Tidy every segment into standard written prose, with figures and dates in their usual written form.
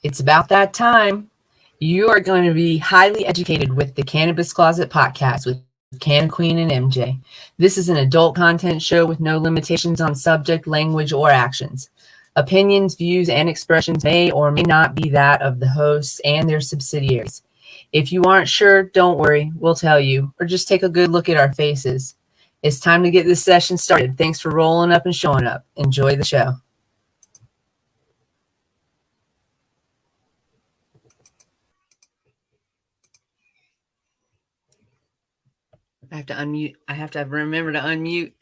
It's about that time. You are going to be highly educated with the Cannabis Closet podcast with CannaQueen and MJ. This is an adult content show with no limitations on subject, language, or actions. Opinions, views, and expressions may or may not be that of the hosts and their subsidiaries. If you aren't sure, don't worry, we'll tell you, or just take a good look at our faces. It's time to get this session started. Thanks for rolling up and showing up. Enjoy the show. I have to unmute. I have to remember to unmute.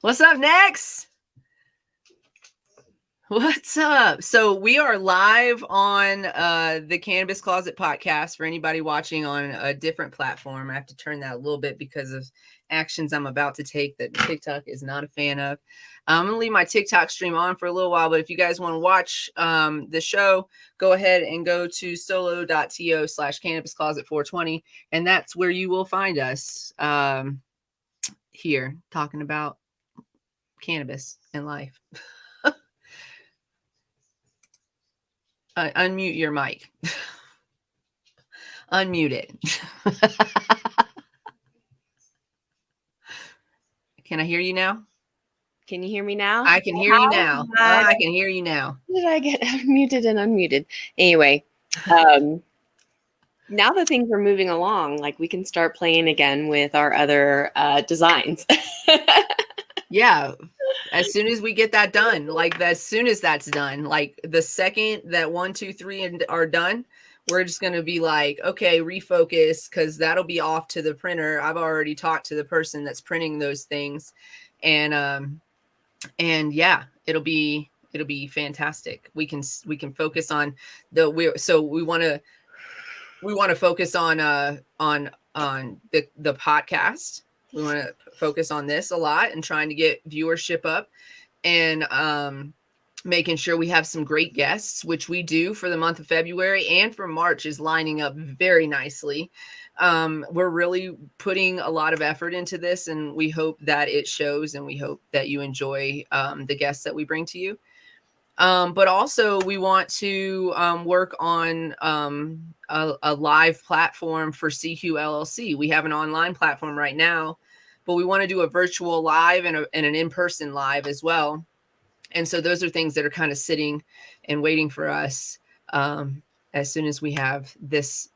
What's up next? What's up? So we are live on the Cannabis Closet podcast for anybody watching on a different platform. I have to turn that a little bit because of actions I'm about to take that TikTok is not a fan of. I'm going to leave my TikTok stream on for a little while, but if you guys want to watch the show, go ahead and go to solo.to/cannabiscloset420, and that's where you will find us here talking about cannabis and life. Unmute your mic. Unmute it. Can I hear you now? Can you hear me now? I can hear you now. I can hear you now. Did I get muted and unmuted? Anyway, now that things are moving along, like we can start playing again with our other designs. Yeah. As soon as we get that done, like as soon as that's done, like the second that 1, 2, 3 are done, we're just going to be like, okay, refocus, because that'll be off to the printer. I've already talked to the person that's printing those things. And yeah, it'll be fantastic. We can focus on we want to focus on the podcast. We want to focus on this a lot and trying to get viewership up and making sure we have some great guests, which we do for the month of February, and for March is lining up very nicely. We're really putting a lot of effort into this, and we hope that it shows, and we hope that you enjoy the guests that we bring to you. But also we want to work on a live platform for CQ LLC. We have an online platform right now, but we want to do a virtual live and an in-person live as well. And so those are things that are kind of sitting and waiting for us as soon as we have this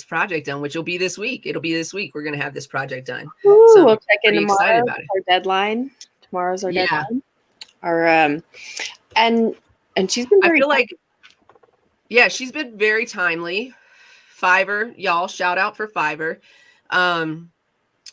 project done, which will be this week. It'll be this week. We're going to have this project done. Ooh, so we'll check in tomorrow. Excited about it. Our deadline. Tomorrow's our deadline. Our and she's been very, I feel like, she's been very timely. Fiverr, y'all, shout out for Fiverr.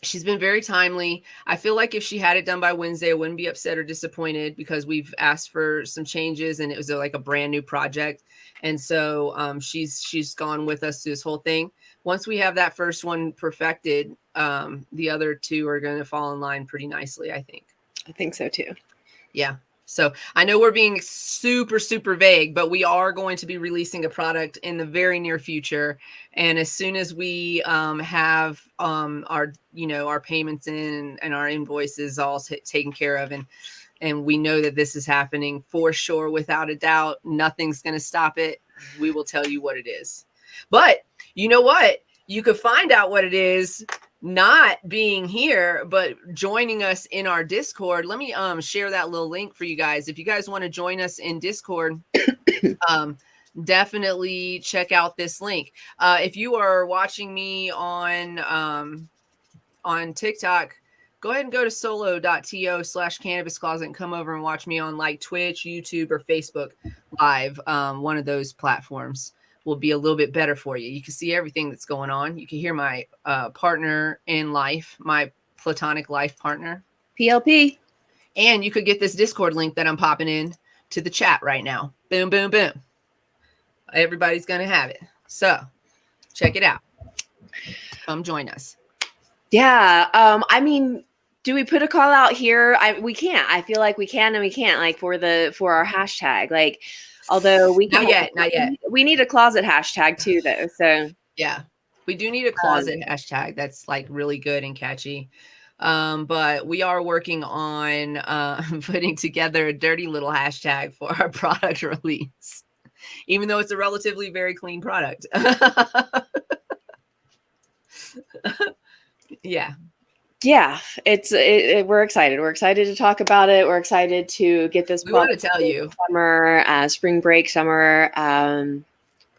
She's been very timely. I feel like if she had it done by Wednesday, I wouldn't be upset or disappointed, because we've asked for some changes and it was like a brand new project. And so she's gone with us through this whole thing. Once we have that first one perfected, the other two are going to fall in line pretty nicely, I think. I think so too. Yeah. So I know we're being super, super vague, but we are going to be releasing a product in the very near future. And as soon as we have our payments in and our invoices all taken care of, and we know that this is happening for sure, without a doubt, nothing's going to stop it. We will tell you what it is. But you know what? You could find out what it is not being here, but joining us in our Discord. Let me share that little link for you guys. If you guys want to join us in Discord, definitely check out this link. If you are watching me on TikTok, go ahead and go to solo.to/cannabiscloset and come over and watch me on like Twitch, YouTube, or Facebook Live. One of those platforms will be a little bit better for you. You can see everything that's going on. You can hear my partner in life, my platonic life partner, PLP. And you could get this Discord link that I'm popping in to the chat right now. Boom, boom, boom. Everybody's going to have it. So check it out. Come join us. Yeah. I mean, do we put a call out here? We can't. I feel like we can and we can't, like for our hashtag. Like, although we not yet. We need a closet hashtag too, though. So yeah, we do need a closet hashtag that's like really good and catchy. But we are working on putting together a dirty little hashtag for our product release. even though it's a relatively very clean product. Yeah. Yeah, we're excited. We're excited to talk about it. We're excited to get this We want product to tell you, summer, spring break, summer.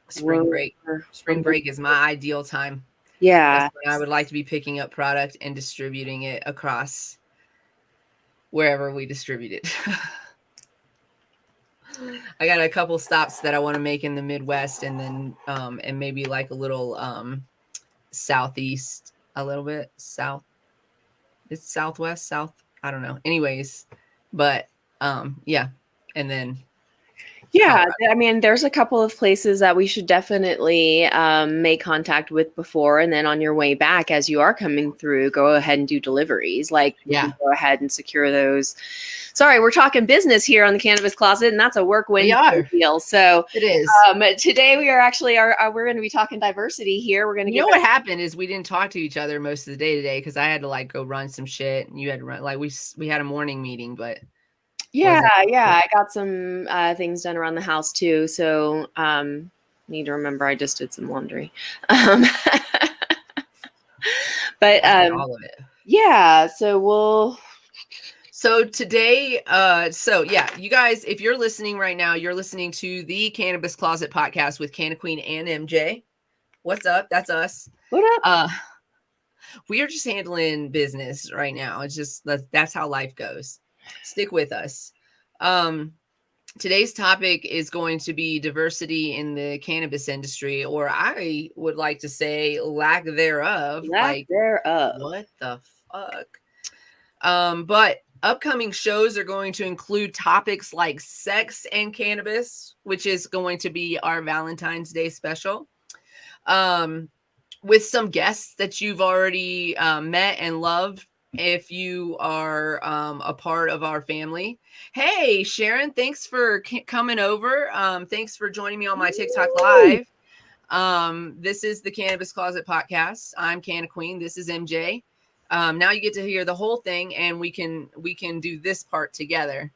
spring break is my ideal time. Yeah. That's when I would like to be picking up product and distributing it across wherever we distribute it. I got a couple stops that I want to make in the Midwest, and then and maybe like a little southeast, a little bit south. It's southwest, south. I don't know. Anyways, but yeah, and then Yeah, Colorado. I mean, there's a couple of places that we should definitely make contact with before, and then on your way back, as you are coming through, go ahead and do deliveries. Like, you can go ahead and secure those. Sorry, we're talking business here on the Cannabis Closet, and that's a work Wednesday deal. So it is. Today we are actually we're going to be talking diversity here. We're going to. You know what happened is we didn't talk to each other most of the day today because I had to like go run some shit, and you had to run. Like we had a morning meeting, but. Yeah, I got some things done around the house too. So need to remember I just did some laundry. But all of it. Yeah, so So today, you guys, if you're listening right now, you're listening to the Cannabis Closet podcast with CannaQueen and MJ. What's up? That's us. What up? We are just handling business right now. It's just that's how life goes. Stick with us. Today's topic is going to be diversity in the cannabis industry, or I would like to say lack thereof. Lack thereof. What the fuck? But upcoming shows are going to include topics like sex and cannabis, which is going to be our Valentine's Day special. With some guests that you've already met and loved if you are a part of our family. Hey, Sharon, thanks for coming over. Thanks for joining me on my TikTok live. This is the Cannabis Closet podcast. I'm CannaQueen. This is MJ. Now you get to hear the whole thing, and we can do this part together.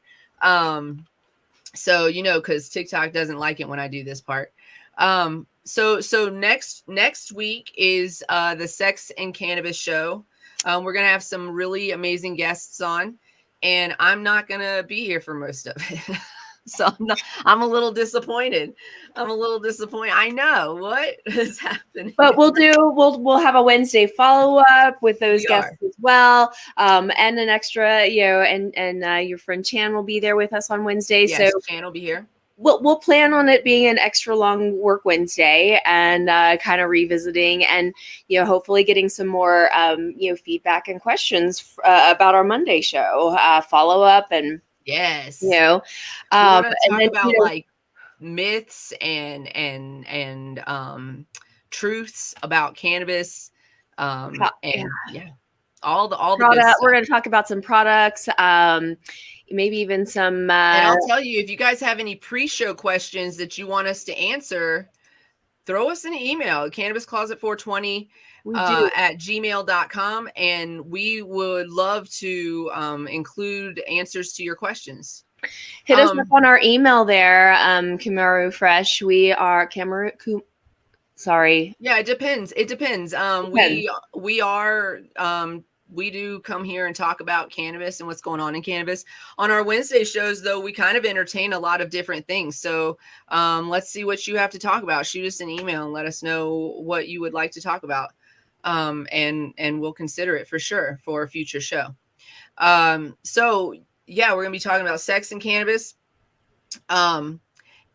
So because TikTok doesn't like it when I do this part. So next week is the Sex and Cannabis show. We're gonna have some really amazing guests on, and I'm not gonna be here for most of it. So I'm a little disappointed. I know what is happening. But we'll have a Wednesday follow-up with those guests as well. And an extra, and your friend Chan will be there with us on Wednesday. Yes, so Chan will be here. We'll plan on it being an extra long work Wednesday and kind of revisiting and, hopefully getting some more, feedback and questions about our Monday show, follow up and, yes, we want to talk about like myths and truths about cannabis, all the product. We're going to talk about some products, maybe even some. And I'll tell you, if you guys have any pre-show questions that you want us to answer, throw us an email, cannabiscloset420 at gmail.com, and we would love to include answers to your questions. Hit us up on our email there, Kimaru Fresh. We are sorry. Yeah, it depends. We do come here and talk about cannabis and what's going on in cannabis. On our Wednesday shows, though, we kind of entertain a lot of different things. So let's see what you have to talk about. Shoot us an email and let us know what you would like to talk about. And we'll consider it for sure for a future show. So yeah, we're going to be talking about sex and cannabis. And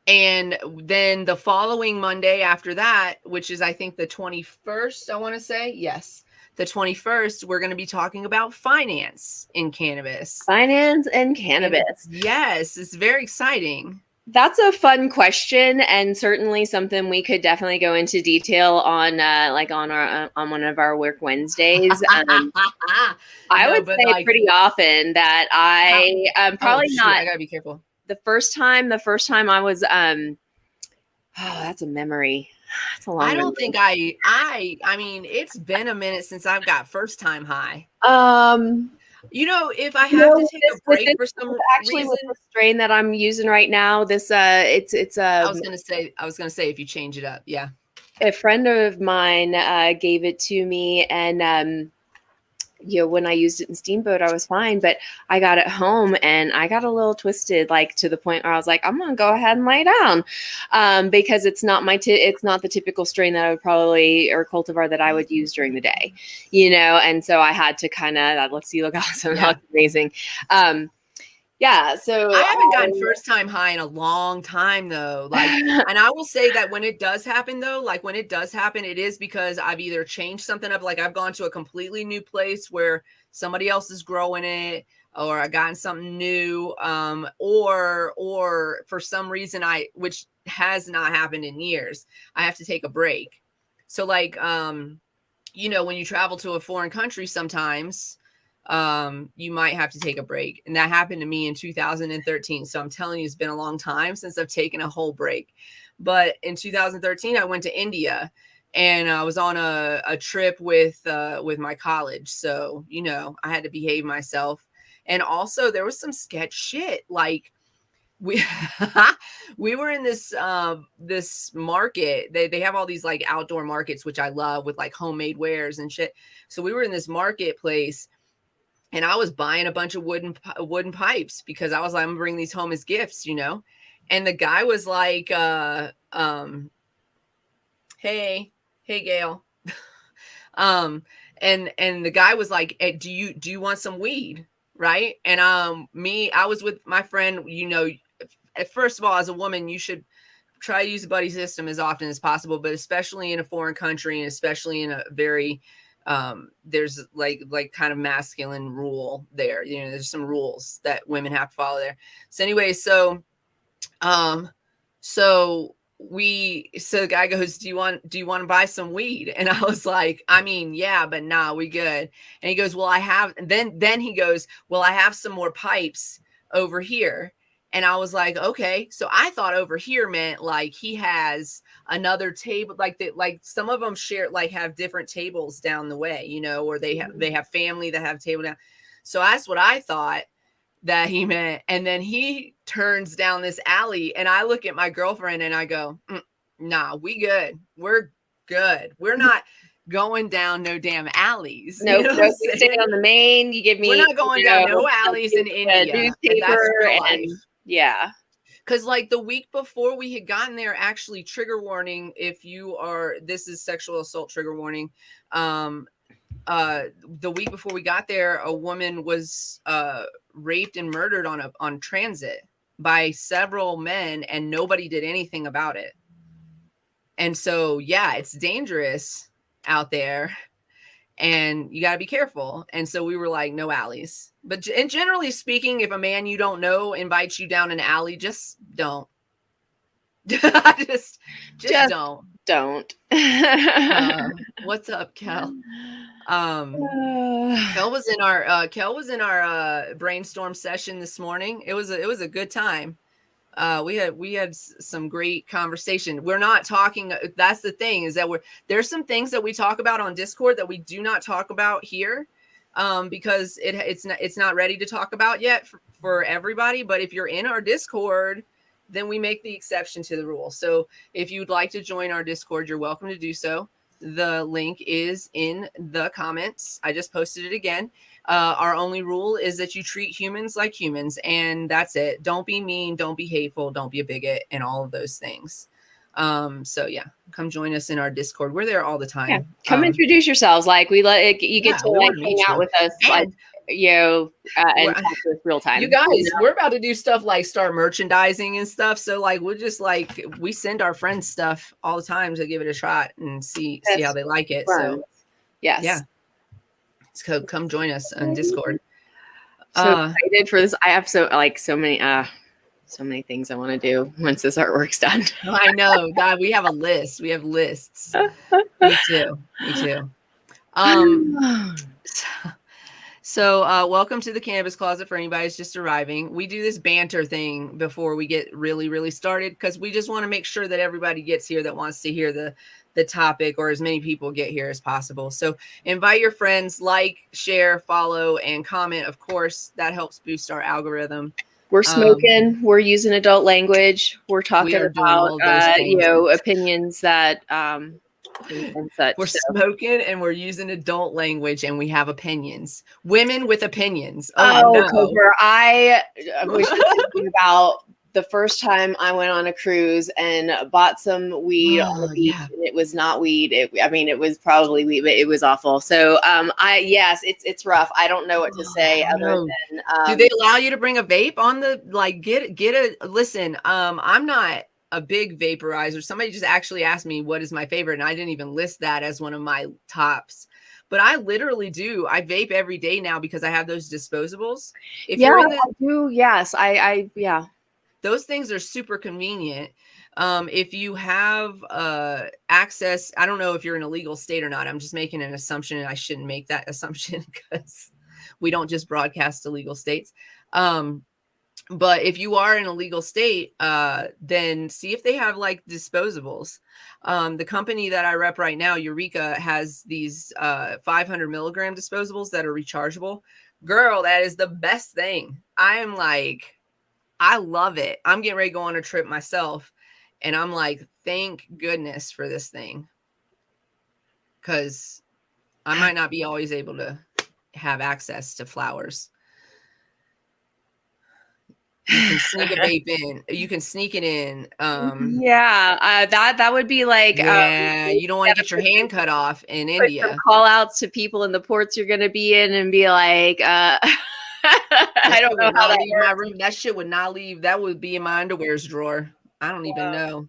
then the following Monday after that, which is, I think, the 21st, I want to say. Yes. The 21st, we're going to be talking about finance in cannabis. Finance and cannabis. Yes, it's very exciting. That's a fun question, and certainly something we could definitely go into detail on, on one of our work Wednesdays. I would say pretty often that I'm probably not. I gotta be careful. The first time I was, that's a memory. That's a long. I don't think I mean, it's been a minute since I've got first time high. If I have to take a break for some reason, with the strain that I'm using right now, this it's I was gonna say if you change it up, yeah. A friend of mine gave it to me, and when I used it in Steamboat, I was fine, but I got it home and I got a little twisted, like to the point where I was like, I'm gonna go ahead and lay down, because it's not it's not the typical strain that I would probably, or cultivar that I would use during the day, and so I had to kind of look awesome, Yeah. look amazing. Yeah, so I haven't gotten first time high in a long time though. And I will say that when it does happen though, it is because I've either changed something up, like I've gone to a completely new place where somebody else is growing it, or I gotten something new, or for some reason which has not happened in years, I have to take a break. So when you travel to a foreign country sometimes, you might have to take a break. And that happened to me in 2013. So I'm telling you, it's been a long time since I've taken a whole break. But in 2013, I went to India and I was on a trip with my college. So, I had to behave myself. And also there was some sketch shit. Like we we were in this market. They have all these like outdoor markets, which I love, with like homemade wares and shit. So we were in this marketplace and I was buying a bunch of wooden pipes because I was like, I'm gonna bring these home as gifts, And the guy was like, hey, Gail. And the guy was like, hey, do you want some weed? Right. And I was with my friend, first of all, as a woman, you should try to use a buddy system as often as possible, but especially in a foreign country and especially in a very there's like kind of masculine rule there. There's some rules that women have to follow there. So anyway, so the guy goes, do you want to buy some weed? And I was like, I mean, yeah, but nah, we good. And he goes, well, then he goes, well, I have some more pipes over here. And I was like, okay. So I thought over here meant like he has another table, like that, like some of them share, like have different tables down the way, or they have family that have a table down. So that's what I thought that he meant. And then he turns down this alley and I look at my girlfriend and I go, nah, we good. We're good. We're not going down no damn alleys. No, we stay on the main. You give me. We're not going down no alleys in India. Newspaper and yeah. Because like the week before we had gotten there, actually, trigger warning, this is sexual assault trigger warning. The week before we got there, a woman was raped and murdered on transit by several men and nobody did anything about it. And so, yeah, it's dangerous out there and you got to be careful. And so we were like, no alleys. And generally speaking, if a man you don't know invites you down an alley, just don't. just don't. What's up, Kel? Kel was in our brainstorm session this morning. It was a good time. We had some great conversation. We're not talking. That's the thing, is that there's some things that we talk about on Discord that we do not talk about here, because it's not ready to talk about yet for everybody. But if you're in our Discord, then we make the exception to the rule. So if you'd like to join our Discord, you're welcome to do so. The link is in the comments. I just posted it again. Our only rule is that you treat humans like humans, and that's it. Don't be mean, don't be hateful, don't be a bigot, and all of those things. So yeah, come join us in our Discord. We're there all the time. Yeah. Come introduce yourselves. Like you get to hang out with us, and talk to us real time. You guys, we're about to do stuff like start merchandising and stuff. So like we'll just we send our friends stuff all the time to give it a shot and see how they like it. Fun. So yes. Yeah. So come join us on Discord. So excited for this. I have so many things I want to do once this artwork's done. I know, God, we have a list. We have lists. Me too. So, welcome to the Cannabis Closet for anybody who's just arriving. We do this banter thing before we get really started because we just want to make sure that everybody gets here that wants to hear the topic, or as many people get here as possible. So, invite your friends, like, share, follow, and comment. Of course, that helps boost our algorithm. We're smoking. We're using adult language. We're talking about opinions that and such. We're smoking and we're using adult language and we have opinions. Women with opinions. Cooper, I was just thinking about the first time I went on a cruise and bought some weed on the beach, and it was not weed. It was probably weed, but it was awful. So, it's rough. I don't know what to say other than. Do they allow you to bring a vape on the listen? I'm not a big vaporizer. Somebody just actually asked me what is my favorite, and I didn't even list that as one of my tops. But I literally do. I vape every day now because I have those disposables. I do. Yes, those things are super convenient. If you have access, I don't know if you're in a legal state or not. I'm just making an assumption, and I shouldn't make that assumption because we don't just broadcast to legal states. But if you are in a legal state, then see if they have like disposables. The company that I rep right now, Eureka, has these 500 milligram disposables that are rechargeable. Girl, that is the best thing. I love it. I'm getting ready to go on a trip myself. And I'm like, thank goodness for this thing. Because I might not be always able to have access to flowers. You can sneak a vape in. You can sneak it in. That would be like. You don't want to get your hand cut off in India. Call outs to people in the ports you're going to be in and be like, I don't know how that leave my room. That shit would not leave. That would be in my underwears drawer. I don't even know.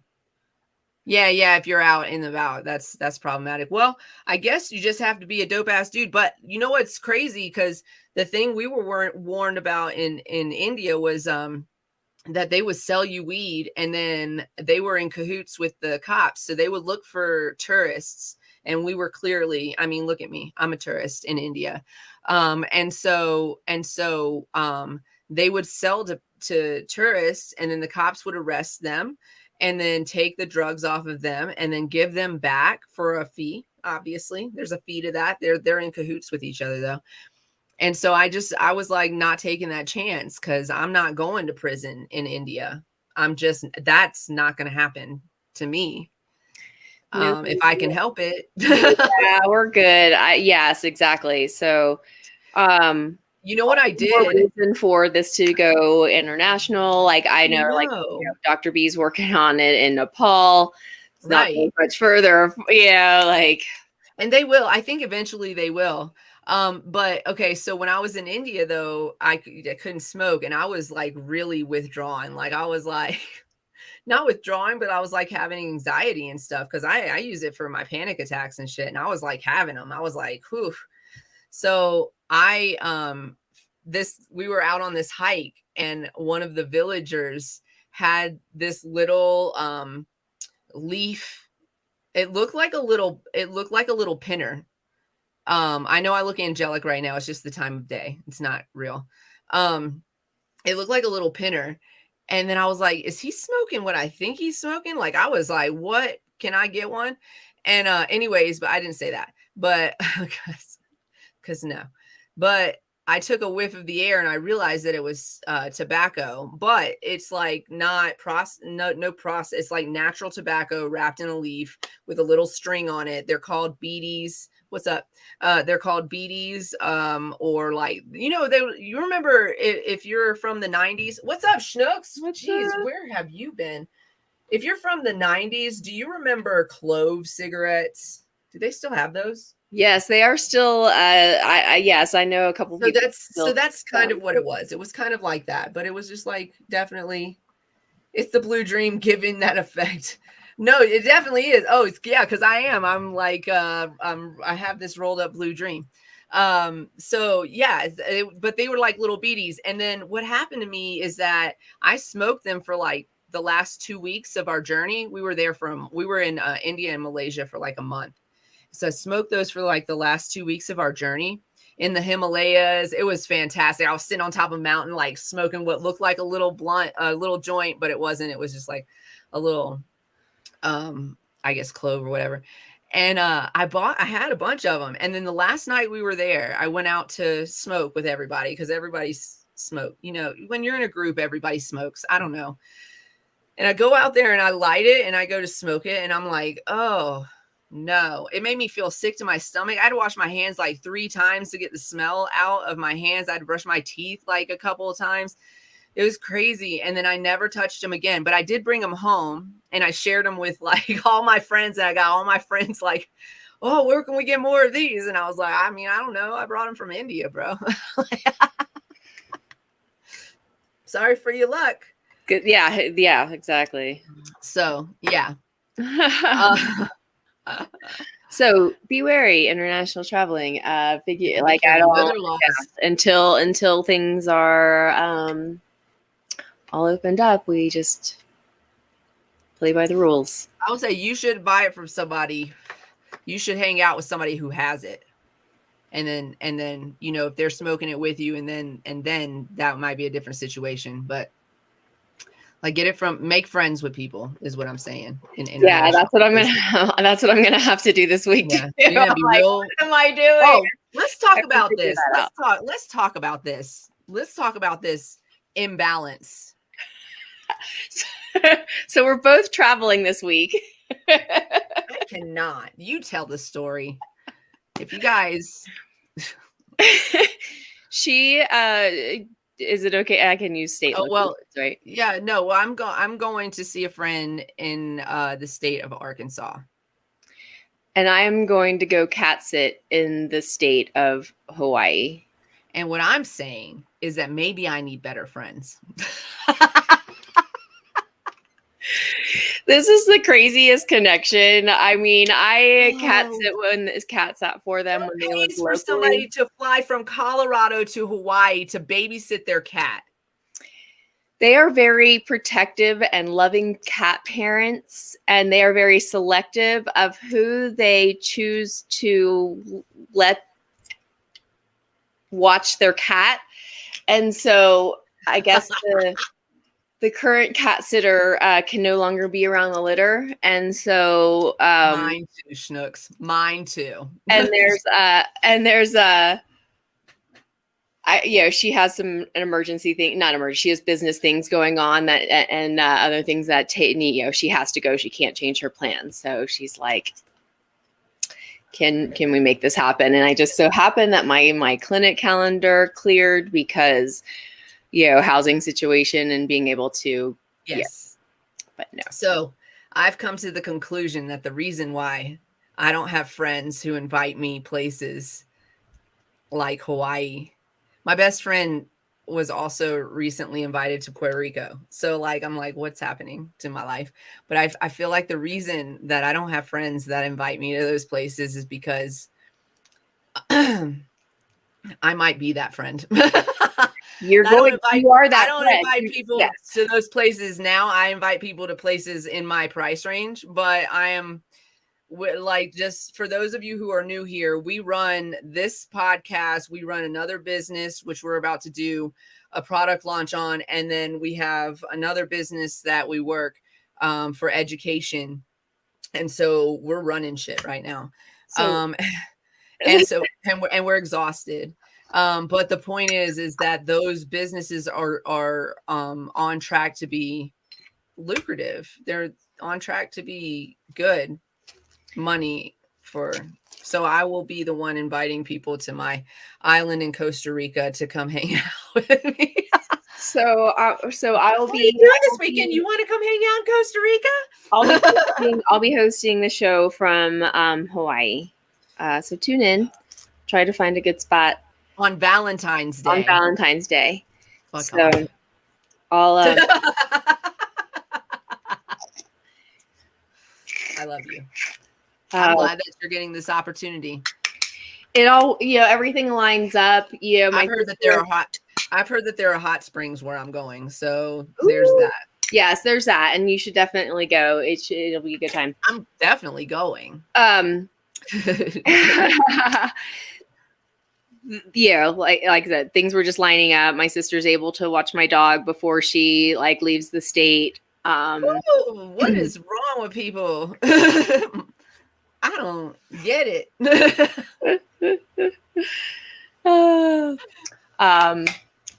Yeah. If you're out and about, that's problematic. Well, I guess you just have to be a dope ass dude. But you know what's crazy? Because the thing we were warned about in India was that they would sell you weed, and then they were in cahoots with the cops. So they would look for tourists, and we were clearly, I mean, look at me, I'm a tourist in India. And so they would sell to tourists, and then the cops would arrest them and then take the drugs off of them and then give them back for a fee. Obviously, there's a fee to that. They're in cahoots with each other though. And so I was like not taking that chance because I'm not going to prison in India. That's not going to happen to me. If I can help it. Yeah, we're good. Yes, exactly. So, you know what I did? Reason for this to go international. Like I know, Dr. B's working on it in Nepal. It's not much further. And they will. I think eventually they will. But okay, so when I was in India though, I couldn't smoke, and I was like really withdrawing. Like I was like not withdrawing, but I was like having anxiety and stuff because I use it for my panic attacks and shit. And I was like having them. I was like, whew. So we were out on this hike, and one of the villagers had this little leaf. It looked like a little pinner. I know I look angelic right now. It's just the time of day. It's not real. It looked like a little pinner. And then I was like, is he smoking what I think he's smoking? Like, I was like, what? Can I get one? And anyways, but I didn't say that. But because no. But I took a whiff of the air and I realized that it was tobacco, but it's like not no process. It's like natural tobacco wrapped in a leaf with a little string on it. They're called beaties. What's up? They're called beaties, or like, you remember if you're from the 90s. What's up, Schnooks? Jeez, where have you been? If you're from the 90s, do you remember clove cigarettes? Do they still have those? Yes, they are still. Yes, I know a couple of people. So that's kind of what it was. It was kind of like that, but it was just like definitely, it's the blue dream giving that effect. No, it definitely is. Oh, it's because I am. I'm like I have this rolled up blue dream. So yeah, but they were like little beaties. And then what happened to me is that I smoked them for like the last 2 weeks of our journey. We were in India and Malaysia for like a month. So I smoked those for like the last 2 weeks of our journey. in the Himalayas. It was fantastic. I was sitting on top of a mountain, like smoking what looked like a little blunt, a little joint, but it wasn't. It was just like a little, I guess clove or whatever. And I had a bunch of them. And then the last night we were there, I went out to smoke with everybody because everybody's smoked. You know, when you're in a group, everybody smokes. I don't know. And I go out there and I light it and I go to smoke it. And I'm like, oh, no. It made me feel sick to my stomach. I had to wash my hands like 3 times to get the smell out of my hands. I had to brush my teeth like a couple of times. It was crazy. And then I never touched them again. But I did bring them home and I shared them with like all my friends. And I got all my friends like, oh, where can we get more of these? And I was like, I mean, I don't know. I brought them from India, bro. Sorry for your luck. Good. Yeah, exactly. So, yeah. So be wary international traveling. Figure like I don't until things are all opened up. We just play by the rules. I would say you should buy it from somebody. You should hang out with somebody who has it, and then you know if they're smoking it with you, and then that might be a different situation. But like make friends with people is what I'm saying. Yeah, that's what I'm gonna have to do this week. Yeah, you're gonna be real. What am I doing? Oh, let's talk about this. Let's talk about this. Let's talk about this imbalance. So we're both traveling this week. I cannot. You tell the story. If you guys. She is it okay? I can use state. Oh well, right? Yeah, no. Well, I'm going to see a friend in the state of Arkansas, and I am going to go cat sit in the state of Hawaii. And what I'm saying is that maybe I need better friends. This is the craziest connection. I mean, I cat sit when this cat sat for them when they lived locally. For somebody to fly from Colorado to Hawaii to babysit their cat. They are very protective and loving cat parents, and they are very selective of who they choose to let watch their cat. And so I guess the current cat sitter can no longer be around the litter. And so mine too, Schnooks. Mine too. And she has an emergency thing, not emergency. She has business things going on that and other things that she has to go. She can't change her plans. So she's like, can we make this happen? And I just so happened that my clinic calendar cleared because housing situation and being able to. Yes. Yeah. But no. So I've come to the conclusion that the reason why I don't have friends who invite me places like Hawaii. My best friend was also recently invited to Puerto Rico. So I'm like, what's happening to my life? But I feel like the reason that I don't have friends that invite me to those places is because I might be that friend. You are that. I don't invite people to those places now. I invite people to places in my price range, but I am just for those of you who are new here, we run this podcast. We run another business, which we're about to do a product launch on. And then we have another business that we work for education. And so we're running shit right now. And we're exhausted. But the point is that those businesses are on track to be lucrative. They're on track to be good money so I will be the one inviting people to my island in Costa Rica to come hang out with me. So I will be doing this weekend. You want to come hang out in Costa Rica? I'll be hosting the show from Hawaii. So tune in. Try to find a good spot. On Valentine's Day. Fuck so off. I'll I love you. I'm glad that you're getting this opportunity. It all, everything lines up. I've heard that there are hot springs where I'm going. So there's that. Yes, there's that. And you should definitely go. It'll be a good time. I'm definitely going. Yeah, like I said, things were just lining up. My sister's able to watch my dog before she like leaves the state. Ooh, what is wrong with people? I don't get it.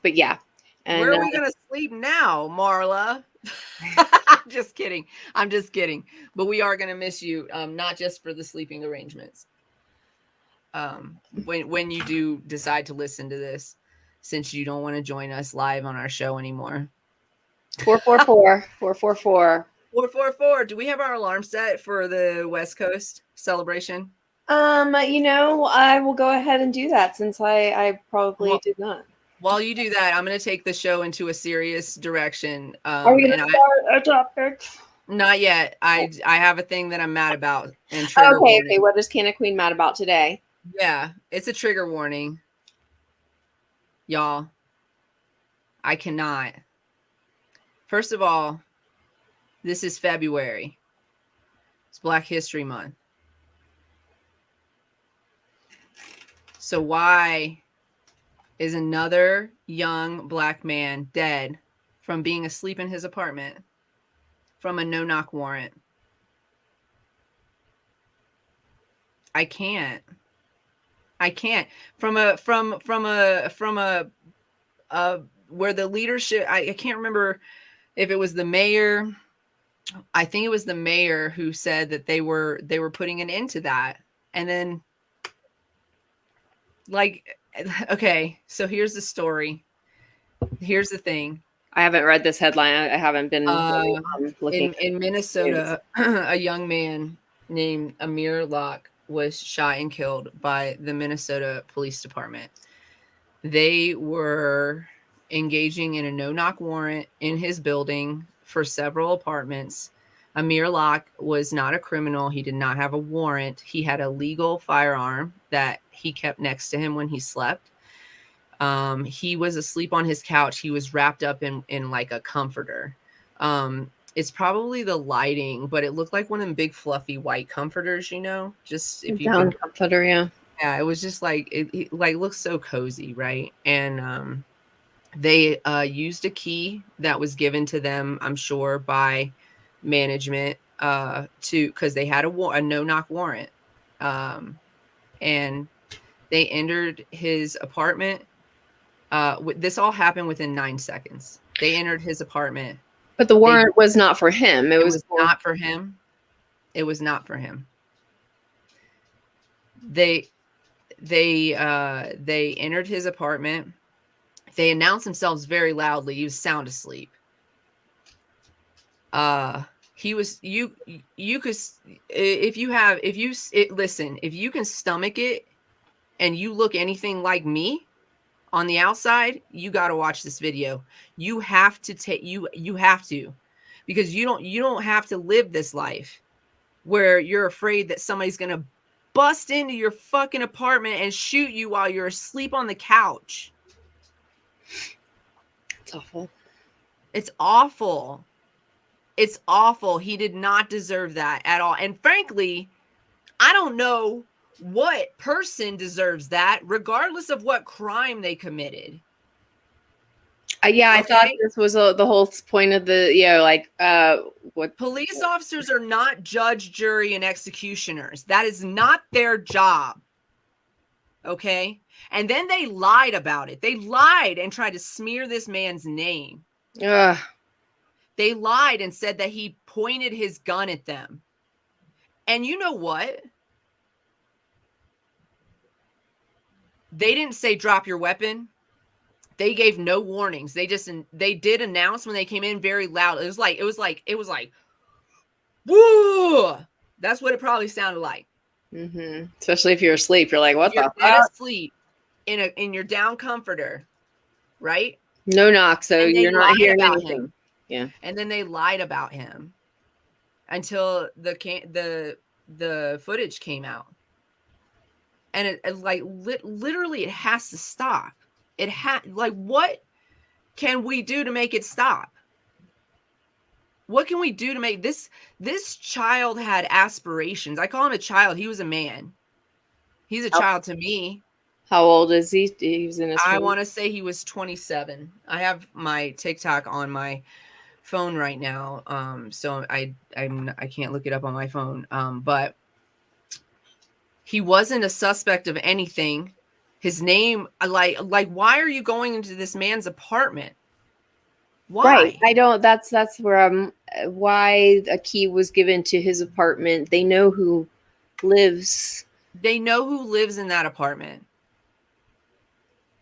But yeah. And where are we gonna sleep now, Marla? I'm just kidding. I'm just kidding. But we are gonna miss you, not just for the sleeping arrangements. When you do decide to listen to this, since you don't want to join us live on our show anymore. 444 444 444. Do we have our alarm set for the West Coast celebration? I will go ahead and do that since I probably did not. While you do that, I'm going to take the show into a serious direction. Are we going to start a topic? Not yet. I have a thing that I'm mad about. And okay. What is CannaQueen mad about today? Yeah, it's a trigger warning. Y'all, I cannot. First of all, this is February. It's Black History Month. So why is another young Black man dead from being asleep in his apartment from a no-knock warrant? I can't. From a where the leadership, I can't remember if it was the mayor. I think it was the mayor who said that they were putting an end to that. And then, like, okay, so here's the story. Here's the thing. I haven't read this headline. I haven't been looking. In Minnesota, a young man named Amir Locke was shot and killed by the Minnesota Police Department. They were engaging in a no-knock warrant in his building for several apartments. Amir Locke was not a criminal. He did not have a warrant. He had a legal firearm that he kept next to him when he slept. He was asleep on his couch. He was wrapped up in like a comforter. It's probably the lighting, but it looked like one of them big fluffy white comforters, just if you can comforter. Yeah, it was just like it like looks so cozy, right? And they used a key that was given to them, I'm sure, by management because they had a no-knock warrant, and they entered his apartment. This all happened within 9 seconds. They entered his apartment, but the warrant was not for him. It was not for him. It was not for him. They entered his apartment. They announced themselves very loudly. He was sound asleep. He was you could if you can stomach it and you look anything like me on the outside, you got to watch this video. You have to you have to, because you don't have to live this life where you're afraid that somebody's going to bust into your fucking apartment and shoot you while you're asleep on the couch. It's awful. It's awful. It's awful. He did not deserve that at all. And frankly, I don't know what person deserves that, regardless of what crime they committed. I thought this was the whole point of the, what police officers are not judge, jury, and executioners. That is not their job. Okay. And then they lied about it. They lied and tried to smear this man's name. They lied and said that he pointed his gun at them. And you know what? They didn't say drop your weapon. They gave no warnings. They did announce when they came in very loud. It was like, woo! That's what it probably sounded like. Mm-hmm. Especially if you're asleep, you're like, what you're the fuck? Asleep in your down comforter, right? No knock, so you're not hearing anything. Him. Yeah. And then they lied about him until the footage came out. And it like literally it has to stop. What can we do to make it stop? What can we do to make this child had aspirations? I call him a child. He was a man. He's a child to me. How old is he? He was in his 20s? I want to say he was 27. I have my TikTok on my phone right now, so I can't look it up on my phone. But he wasn't a suspect of anything. His name, like, why are you going into this man's apartment? Right. Why? I don't. That's where I'm. Why a key was given to his apartment? They know who lives. They know who lives in that apartment.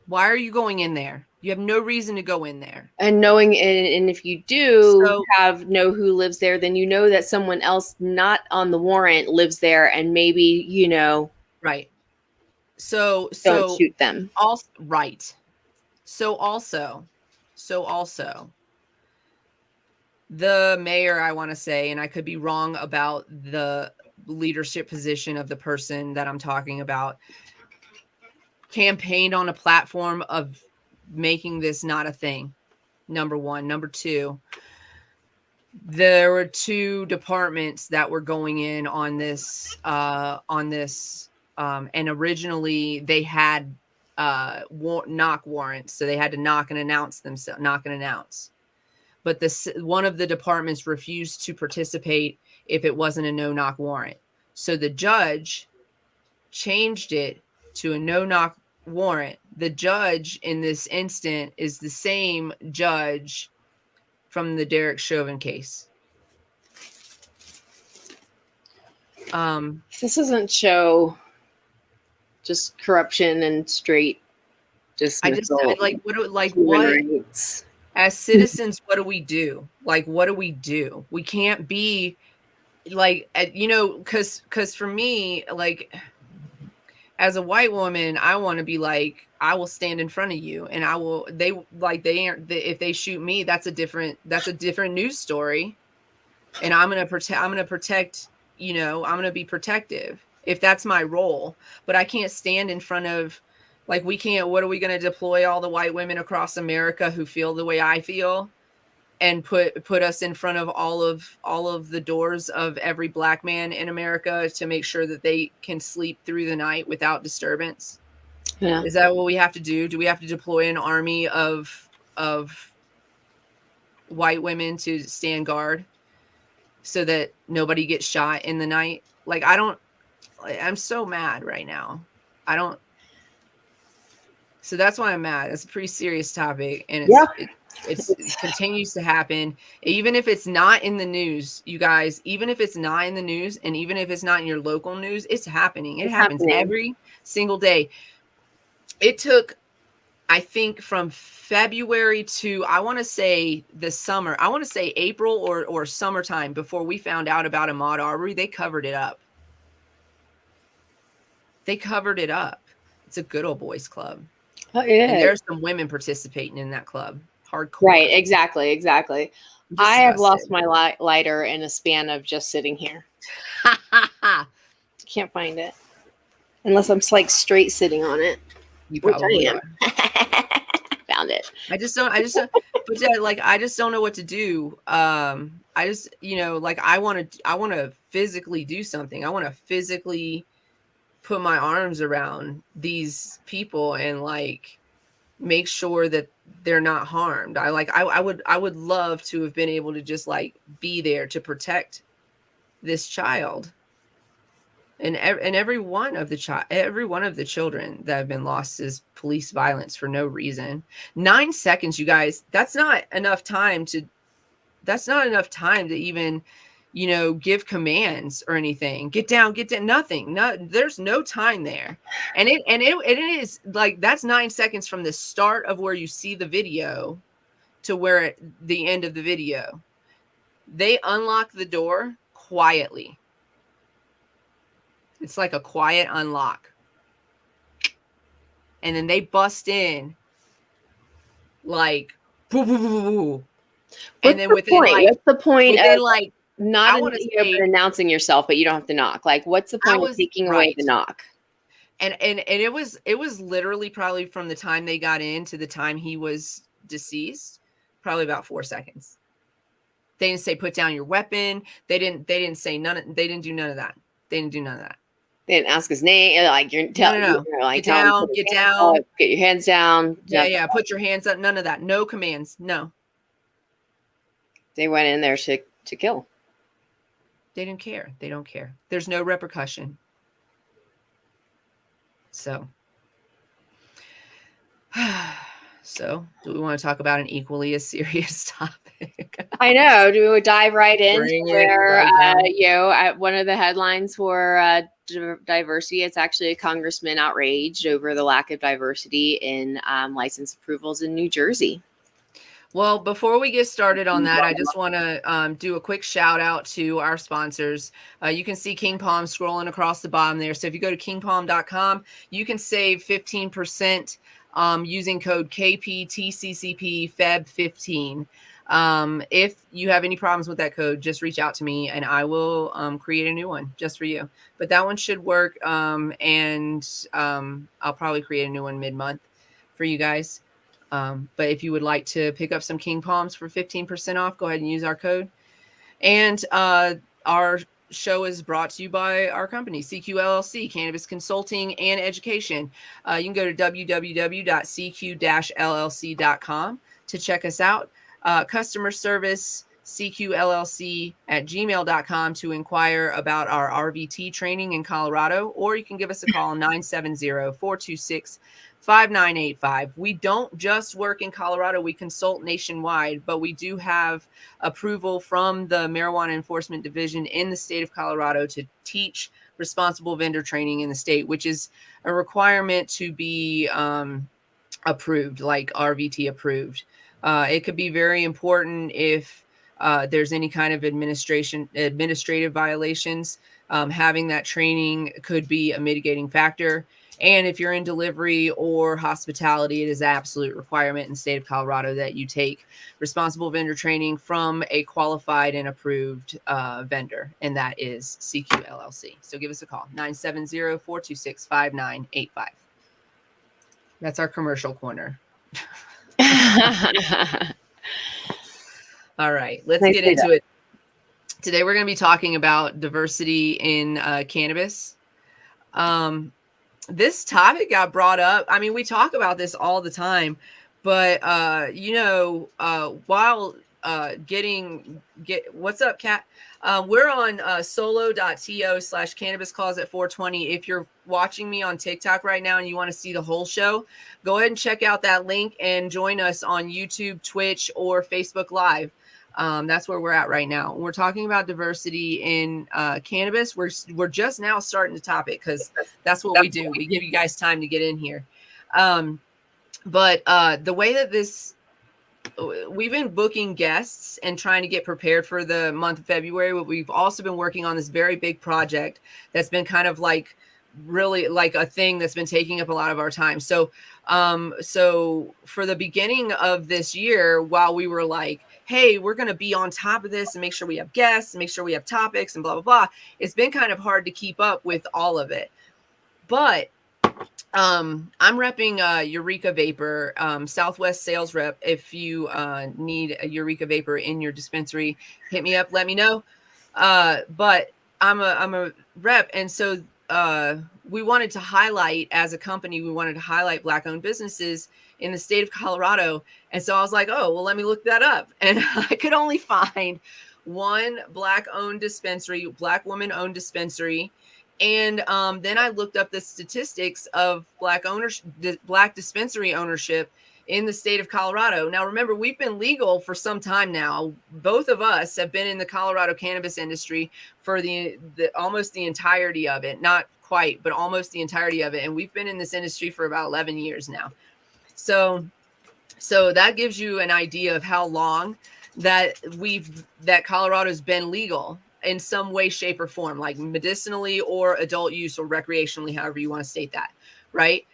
Why are you going in there? You have no reason to go in there. And knowing, and if you do know who lives there, then you know that someone else not on the warrant lives there, and maybe right. So don't shoot them. Also, right. So also, the mayor, I want to say, and I could be wrong about the leadership position of the person that I'm talking about, campaigned on a platform of making this not a thing. Number one. Number two, there were two departments that were going in on this, and originally they had knock warrants, so they had to knock and announce themselves, but one of the departments refused to participate if it wasn't a no-knock warrant. So the judge changed it to a no-knock warrant. The judge in this instant is the same judge from the Derek Chauvin case. This doesn't show just corruption and straight dismissal. What as citizens, what do we do? What do we do? We can't be because for me, as a white woman, I want to be I will stand in front of you, and if they shoot me, that's a different news story, and I'm gonna protect, I'm gonna be protective if that's my role. But I can't stand in front of, what are we gonna deploy all the white women across America who feel the way I feel, and put us in front of all of the doors of every Black man in America to make sure that they can sleep through the night without disturbance? Yeah. Is that what we have to do? Do we have to deploy an army of white women to stand guard so that nobody gets shot in the night? I'm so mad right now. So that's why I'm mad. It's a pretty serious topic, and it continues to happen. Even if it's not in the news, you guys, even if it's not in the news, and even if it's not in your local news, it's happening. It happens every single day. It took, I think, from February to, I want to say the summer, I want to say April or summertime, before we found out about Ahmaud Arbery. They covered it up. It's a good old boys club. Oh, yeah. And there's some women participating in that club. Hardcore. Right. Exactly. I have lost my lighter in a span of just sitting here. Can't find it unless I'm straight sitting on it. You probably are. Found it. I just don't know what to do. I want to physically do something. I want to physically put my arms around these people and make sure that they're not harmed. I would love to have been able to just be there to protect this child and every one of the children that have been lost is police violence for no reason. 9 seconds, you guys, that's not enough time to even give commands or anything. Get down, nothing. There's no time there. And it is that's 9 seconds from the start of where you see the video to the end of the video. They unlock the door quietly. It's like a quiet unlock. And then they bust in boo, boo, boo, boo, boo. And then what's the point of not announcing yourself, but you don't have to knock? What's the point of taking away the knock? And it was literally probably from the time they got in to the time he was deceased, probably about 4 seconds. They didn't say put down your weapon. They didn't say they didn't do none of that. They didn't do none of that. They didn't ask his name. Like you're telling, No. like Get down, get down. Get your hands down. Yeah. Put your hands up. None of that. No commands. No. They went in there to kill. They didn't care. They don't care. There's no repercussion. So. So, do we want to talk about an equally as serious topic? I know. Do we dive right in where, one of the headlines for diversity, it's actually a congressman outraged over the lack of diversity in license approvals in New Jersey. Well, before we get started on that, I just want to do a quick shout out to our sponsors. You can see King Palm scrolling across the bottom there. So if you go to kingpalm.com, you can save 15% using code KPTCCP-FEB15. If you have any problems with that code, just reach out to me and I will create a new one just for you. But that one should work. And I'll probably create a new one mid-month for you guys. But if you would like to pick up some King Palms for 15% off, go ahead and use our code. And our show is brought to you by our company, CQ LLC, Cannabis Consulting and Education. You can go to www.cq-llc.com to check us out. Customer service, cqllc@gmail.com to inquire about our RVT training in Colorado, or you can give us a call 970-426-5985. We don't just work in Colorado, we consult nationwide, but we do have approval from the Marijuana Enforcement Division in the state of Colorado to teach responsible vendor training in the state, which is a requirement to be approved, like RVT approved. It could be very important if there's any kind of administrative violations. Having that training could be a mitigating factor. And if you're in delivery or hospitality, it is an absolute requirement in the state of Colorado that you take responsible vendor training from a qualified and approved vendor, and that is CQ LLC. So give us a call, 970-426-5985. That's our commercial corner. All right, let's get into it. Today we're going to be talking about diversity in cannabis. This topic got brought up. I mean, we talk about this all the time, but while what's up, Kat? We're on solo.to/cannabis calls at 420. If you're watching me on TikTok right now and you want to see the whole show, go ahead and check out that link and join us on YouTube, Twitch, or Facebook Live. That's where we're at right now. We're talking about diversity in cannabis. We're just now starting the topic because that's what we do. We give you guys time to get in here. But the way that we've been booking guests and trying to get prepared for the month of February, but we've also been working on this very big project that's been kind of like really like a thing that's been taking up a lot of our time. So for the beginning of this year, while we were like, hey, we're going to be on top of this and make sure we have guests and make sure we have topics and blah, blah, blah, it's been kind of hard to keep up with all of it. But I'm repping Eureka Vapor, Southwest sales rep. If you need a Eureka Vapor in your dispensary, hit me up, let me know. But I'm a rep, and so we wanted to highlight, as a company, we wanted to highlight Black-owned businesses in the state of Colorado. And so I was like, oh, well, let me look that up. And I could only find one Black-owned dispensary, Black woman-owned dispensary. And then I looked up the statistics of Black dispensary ownership in the state of Colorado. Now, remember, we've been legal for some time now. Both of us have been in the Colorado cannabis industry for the almost the entirety of it. Not quite, but almost the entirety of it. And we've been in this industry for about 11 years now. So that gives you an idea of how long that Colorado's been legal in some way, shape, or form, like medicinally or adult use or recreationally, however you want to state that, right?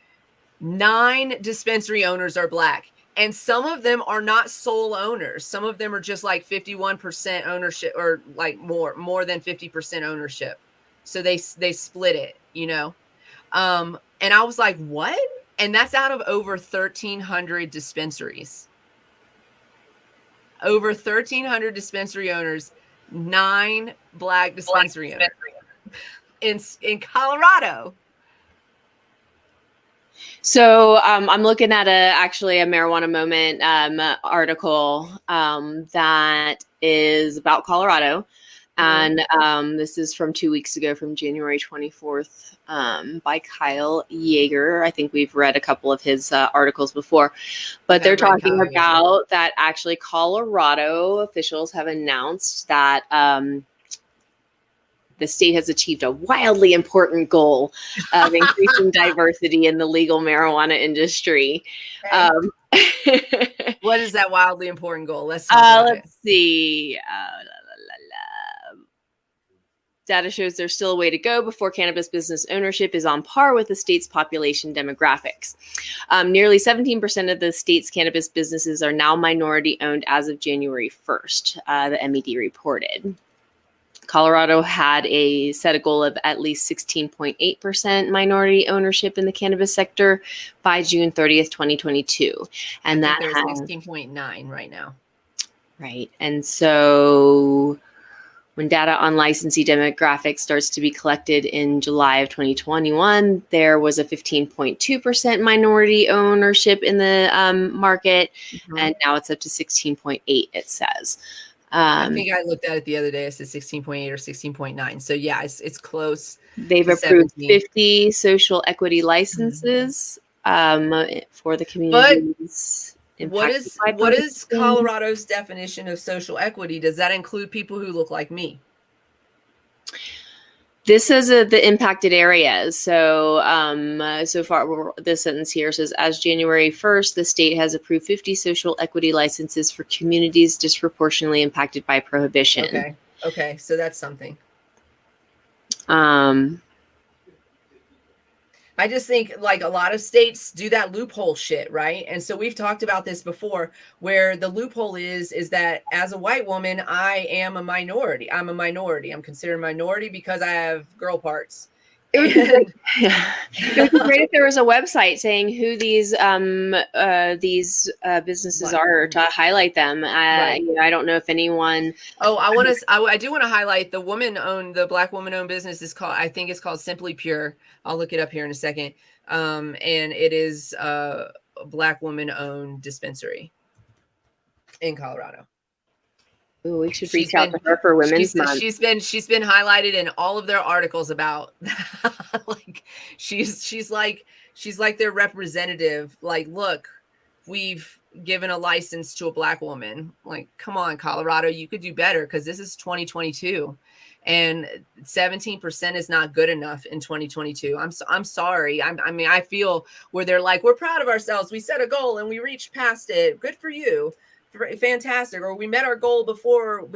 9 dispensary owners are Black, and some of them are not sole owners. Some of them are just like 51% ownership, or like more than 50% ownership. So they split it, and I was like, what? And that's out of over 1,300 dispensaries. Over 1,300 dispensary owners, 9 Black dispensary owners. in Colorado? So I'm looking at actually a Marijuana Moment article that is about Colorado. And this is from 2 weeks ago, from January 24th, by Kyle Yeager. I think we've read a couple of his articles before, but they're talking about that actually Colorado officials have announced that the state has achieved a wildly important goal of increasing diversity in the legal marijuana industry. What is that wildly important goal? Let's talk about it. Let's see. Data shows there's still a way to go before cannabis business ownership is on par with the state's population demographics. Nearly 17% of the state's cannabis businesses are now minority owned as of January 1st, the MED reported. Colorado had set a goal of at least 16.8% minority ownership in the cannabis sector by June 30th, 2022. And that there's 16.9 right now. Right. And so when data on licensee demographics starts to be collected in July of 2021, there was a 15.2% minority ownership in the market, and now it's up to 16.8, it says. I think I looked at it the other day. It said 16.8 or 16.9. So yeah, it's close. They've approved 50 social equity licenses for the communities. What is Colorado's definition of social equity? Does that include people who look like me? This is the impacted areas. So so far, this sentence here says, as January 1st, the state has approved 50 social equity licenses for communities disproportionately impacted by prohibition. Okay, so that's something. I just think like a lot of states do that loophole shit, right? And so we've talked about this before, where the loophole is that as a white woman, I am a minority. I'm a minority. I'm considered a minority because I have girl parts. It would be great if there was a website saying who these businesses are, to highlight them. I don't know if anyone. Oh, I do want to highlight the Black woman owned business is called, I think it's called Simply Pure. I'll look it up here in a second. And it is a Black woman owned dispensary in Colorado. Ooh, we should reach out to her for Women's Month. She's been highlighted in all of their articles about like she's like their representative. Like, look, we've given a license to a Black woman. Like, come on, Colorado, you could do better, because this is 2022, and 17% is not good enough in 2022. I'm sorry. I mean, I feel where they're like, we're proud of ourselves. We set a goal and we reached past it. Good for you. Fantastic. Or we met our goal before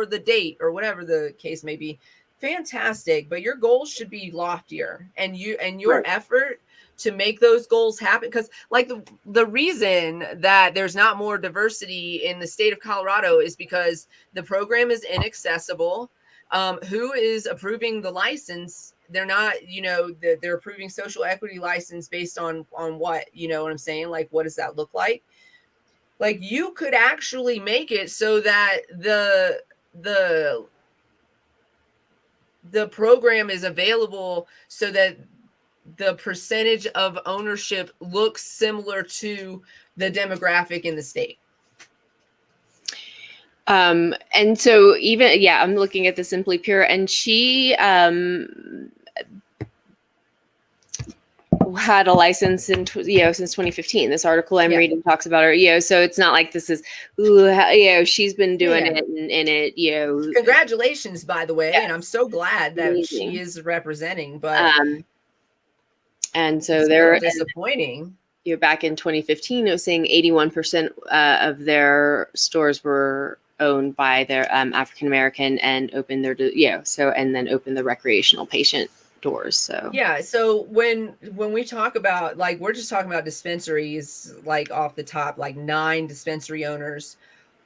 the date, or whatever the case may be. Fantastic. But your goals should be loftier, and your effort to make those goals happen. Because like the reason that there's not more diversity in the state of Colorado is because the program is inaccessible. Who is approving the license? They're not, they're approving social equity license based on what, you know what I'm saying? Like, what does that look like? Like, you could actually make it so that the program is available so that the percentage of ownership looks similar to the demographic in the state. And so even, I'm looking at the Simply Pure, and she had a license in since 2015. This article I'm reading talks about her, so it's not like this is she's been doing it in it, congratulations, by the way. And I'm so glad that she is representing, but and so they're disappointing. Back in 2015, it was saying 81% of their stores were owned by their African American, and opened their and then opened the recreational patient doors. So when we talk about, like, we're just talking about dispensaries, like off the top, like 9 dispensary owners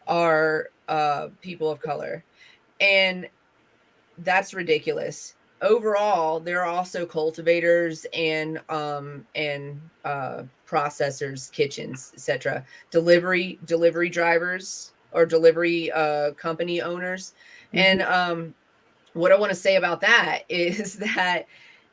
are people of color, and that's ridiculous. Overall, there are also cultivators and processors, kitchens, etc., delivery drivers or delivery company owners, and what I want to say about that is that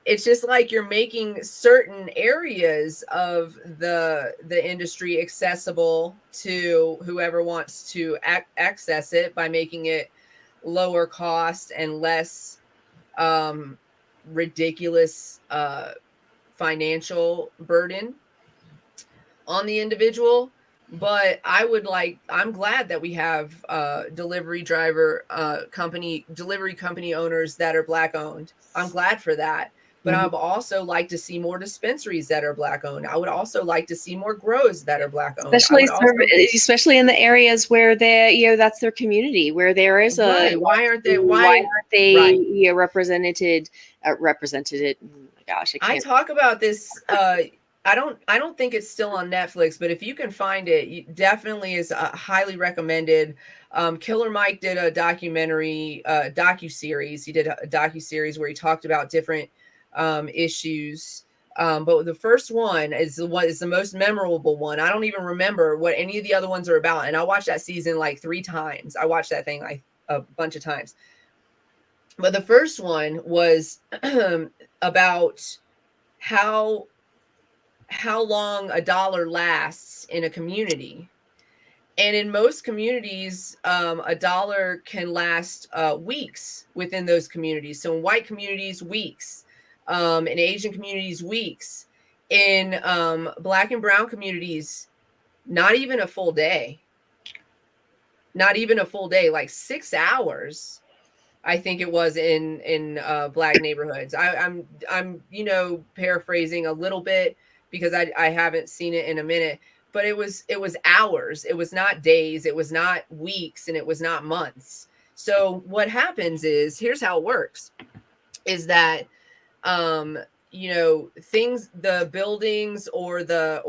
it's just like you're making certain areas of the industry accessible to whoever wants to access it by making it lower cost and less ridiculous financial burden on the individual. But I'm glad that we have delivery company owners that are Black owned. I'm glad for that. But I would also like to see more dispensaries that are Black owned. I would also like to see more grows that are Black owned. Especially in the areas where they, that's their community, where there is a why aren't they represented? Oh my gosh, I talk about this. I don't think it's still on Netflix, but if you can find it, definitely is highly recommended. Killer Mike did a docu-series. He did a docu-series where he talked about different issues. But the first one is the most memorable one. I don't even remember what any of the other ones are about. And I watched that season like 3 times. I watched that thing like a bunch of times. But the first one was about how long a dollar lasts in a community. And in most communities, a dollar can last weeks within those communities. So in white communities, weeks. In Asian communities, weeks. In Black and brown communities, not even a full day. Not even a full day, like 6 hours. I think it was in Black neighborhoods. I'm paraphrasing a little bit because I haven't seen it in a minute, but it was hours. It was not days. It was not weeks, and it was not months. So what happens is, here's how it works: is that things, the buildings or the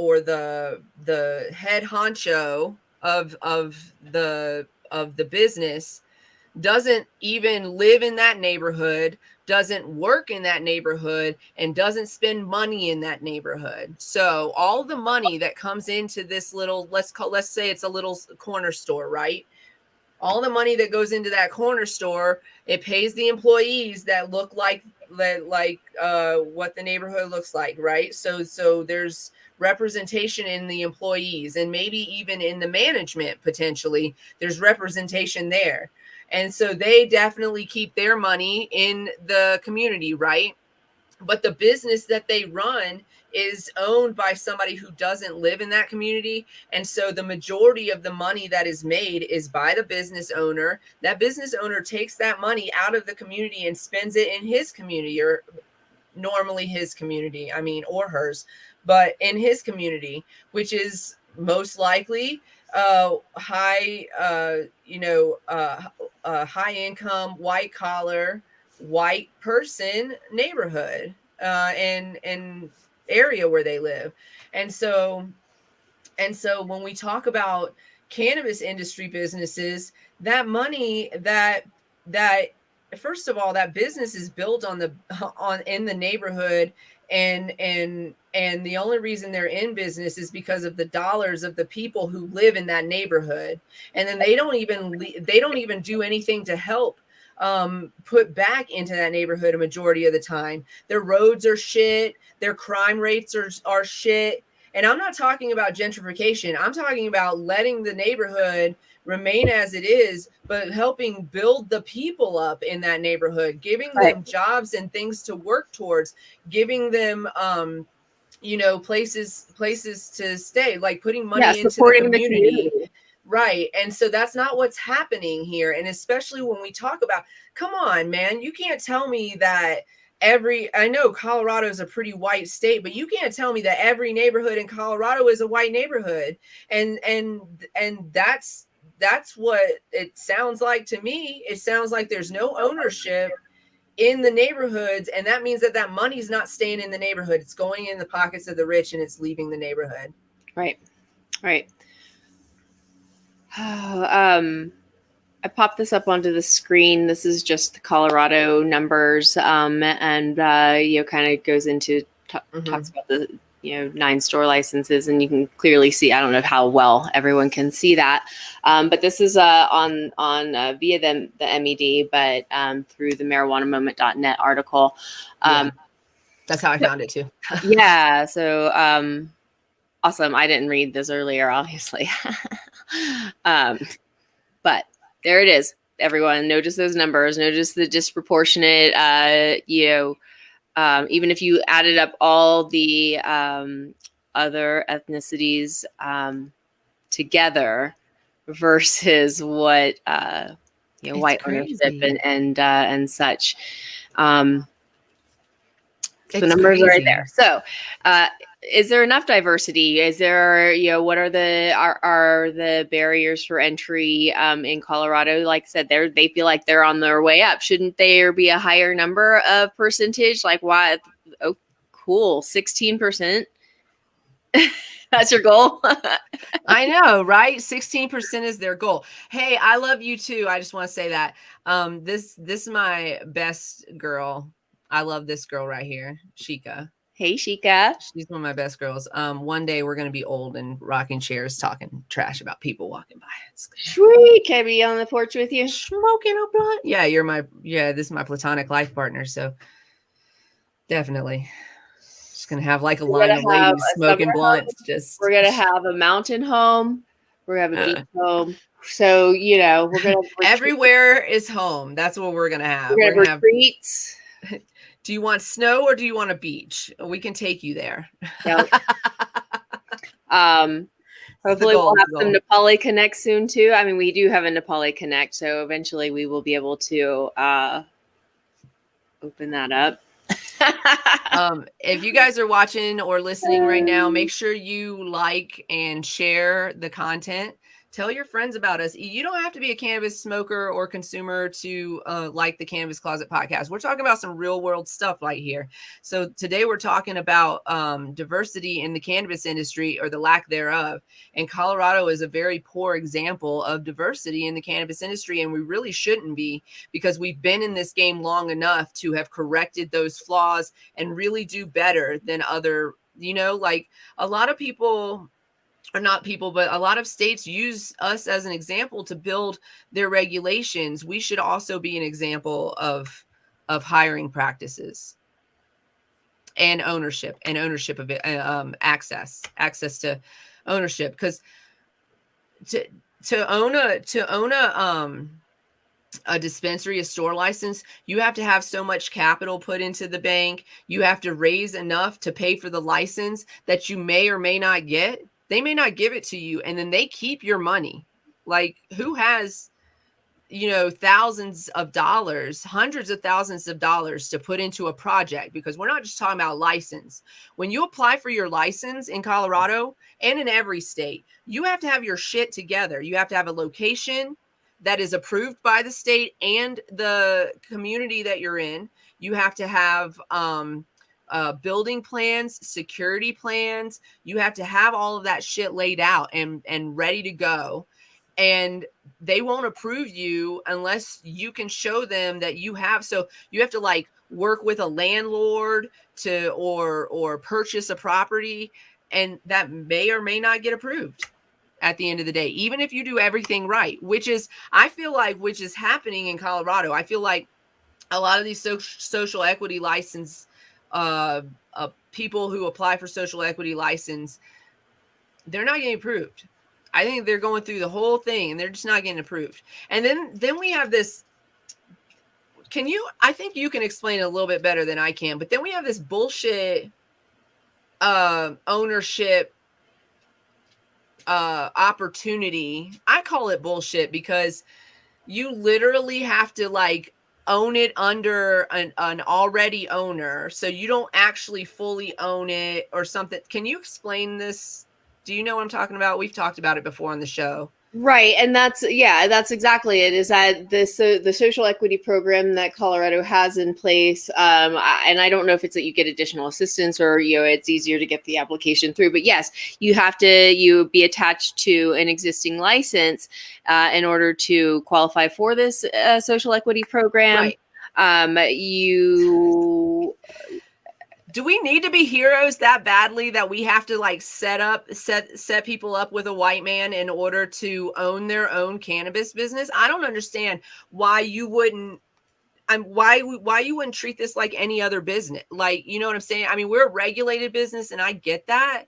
head honcho of the business doesn't even live in that neighborhood, doesn't work in that neighborhood, and doesn't spend money in that neighborhood. So all the money that comes into this little, let's say it's a little corner store, right? All the money that goes into that corner store, it pays the employees that look like what the neighborhood looks like, right? So there's representation in the employees, and maybe even in the management, potentially there's representation there. And so they definitely keep their money in the community, right? But the business that they run is owned by somebody who doesn't live in that community. And so the majority of the money that is made is by the business owner. That business owner takes that money out of the community and spends it in his community, or normally his community, or hers, but in his community, which is most likely high income, white collar, white person neighborhood and area where they live. And so when we talk about cannabis industry businesses, that money that first of all, that business is built in the neighborhood, and the only reason they're in business is because of the dollars of the people who live in that neighborhood. And then they don't even do anything to help put back into that neighborhood a majority of the time. Their roads are shit, their crime rates are shit. And I'm not talking about gentrification. I'm talking about letting the neighborhood remain as it is, but helping build the people up in that neighborhood, giving them jobs and things to work towards, giving them places to stay, like putting money into the community. Right. And so that's not what's happening here. And especially when we talk about, come on, man, you can't tell me that I know Colorado is a pretty white state, but you can't tell me that every neighborhood in Colorado is a white neighborhood. And that's what it sounds like to me. It sounds like there's no ownership in the neighborhoods, and that means that money's not staying in the neighborhood. It's going in the pockets of the rich, and it's leaving the neighborhood. Right. I popped this up onto the screen. This is just the Colorado numbers, and kind of goes into talks about 9 store licenses, and you can clearly see, I don't know how well everyone can see that, but this is on via the MED, but through the marijuanamoment.net article. That's how I found it too. Yeah. So awesome. I didn't read this earlier, obviously. But there it is. Everyone, notice those numbers. Notice the disproportionate, even if you added up all the other ethnicities together versus what white ownership and such. The numbers are right there. So, is there enough diversity? Is there, what are the barriers for entry in Colorado? Like I said, they feel like they're on their way up. Shouldn't there be a higher number of percentage? Like, why? Oh, cool, 16%. That's your goal. I know, right? 16% is their goal. Hey, I love you too. I just want to say that this is my best girl. I love this girl right here, Shika. Hey, Shika. She's one of my best girls. One day we're going to be old and rocking chairs, talking trash about people walking by. Sweet. Can I be on the porch with you? Smoking a blunt. Yeah, this is my platonic life partner. So definitely. Just going to have like a line of ladies smoking blunts. We're going to have a mountain home. We're going to have a beach home. So, we're going to everywhere is home. That's what we're going to have. We're going to have retreats. Do you want snow or do you want a beach? We can take you there. Yep. Hopefully we'll have some Nepali Connect soon too. I mean, we do have a Nepali Connect, so eventually we will be able to open that up. If you guys are watching or listening right now, make sure you like and share the content. Tell your friends about us. You don't have to be a cannabis smoker or consumer to like the Cannabis Closet podcast. We're talking about some real world stuff right here. So today we're talking about diversity in the cannabis industry, or the lack thereof. And Colorado is a very poor example of diversity in the cannabis industry. And we really shouldn't be, because we've been in this game long enough to have corrected those flaws and really do better than other, like a lot of people, or not people, but a lot of states use us as an example to build their regulations. We should also be an example of hiring practices and ownership of it, access to ownership. Because to own a dispensary, a store license, you have to have so much capital put into the bank. You have to raise enough to pay for the license that you may or may not get. They may not give it to you, and then they keep your money. Like, who has, thousands of dollars, hundreds of thousands of dollars to put into a project? Because we're not just talking about license. When you apply for your license in Colorado and in every state, you have to have your shit together. You have to have a location that is approved by the state and the community that you're in. You have to have building plans, security plans. You have to have all of that shit laid out and ready to go. And they won't approve you unless you can show them that you have. So you have to like work with a landlord to or purchase a property, and that may or may not get approved at the end of the day, even if you do everything right, which is happening in Colorado. I feel like a lot of these social equity license people who apply for social equity license, they're not getting approved. I think they're going through the whole thing and they're just not getting approved. And then we have this, I think you can explain it a little bit better than I can, but then we have this bullshit ownership opportunity. I call it bullshit because you literally have to like own it under an already owner, so you don't actually fully own it or something. Can you explain this? Do you know what I'm talking about? We've talked about it before on the show. Right. And that's exactly it, is that the social equity program that Colorado has in place. And I don't know if it's that you get additional assistance or, it's easier to get the application through. But yes, you have to be attached to an existing license in order to qualify for this social equity program. Right. Do we need to be heroes that badly that we have to like set people up with a white man in order to own their own cannabis business? I don't understand why you wouldn't. Why you wouldn't treat this like any other business? Like, you know what I'm saying? I mean, we're a regulated business, and I get that.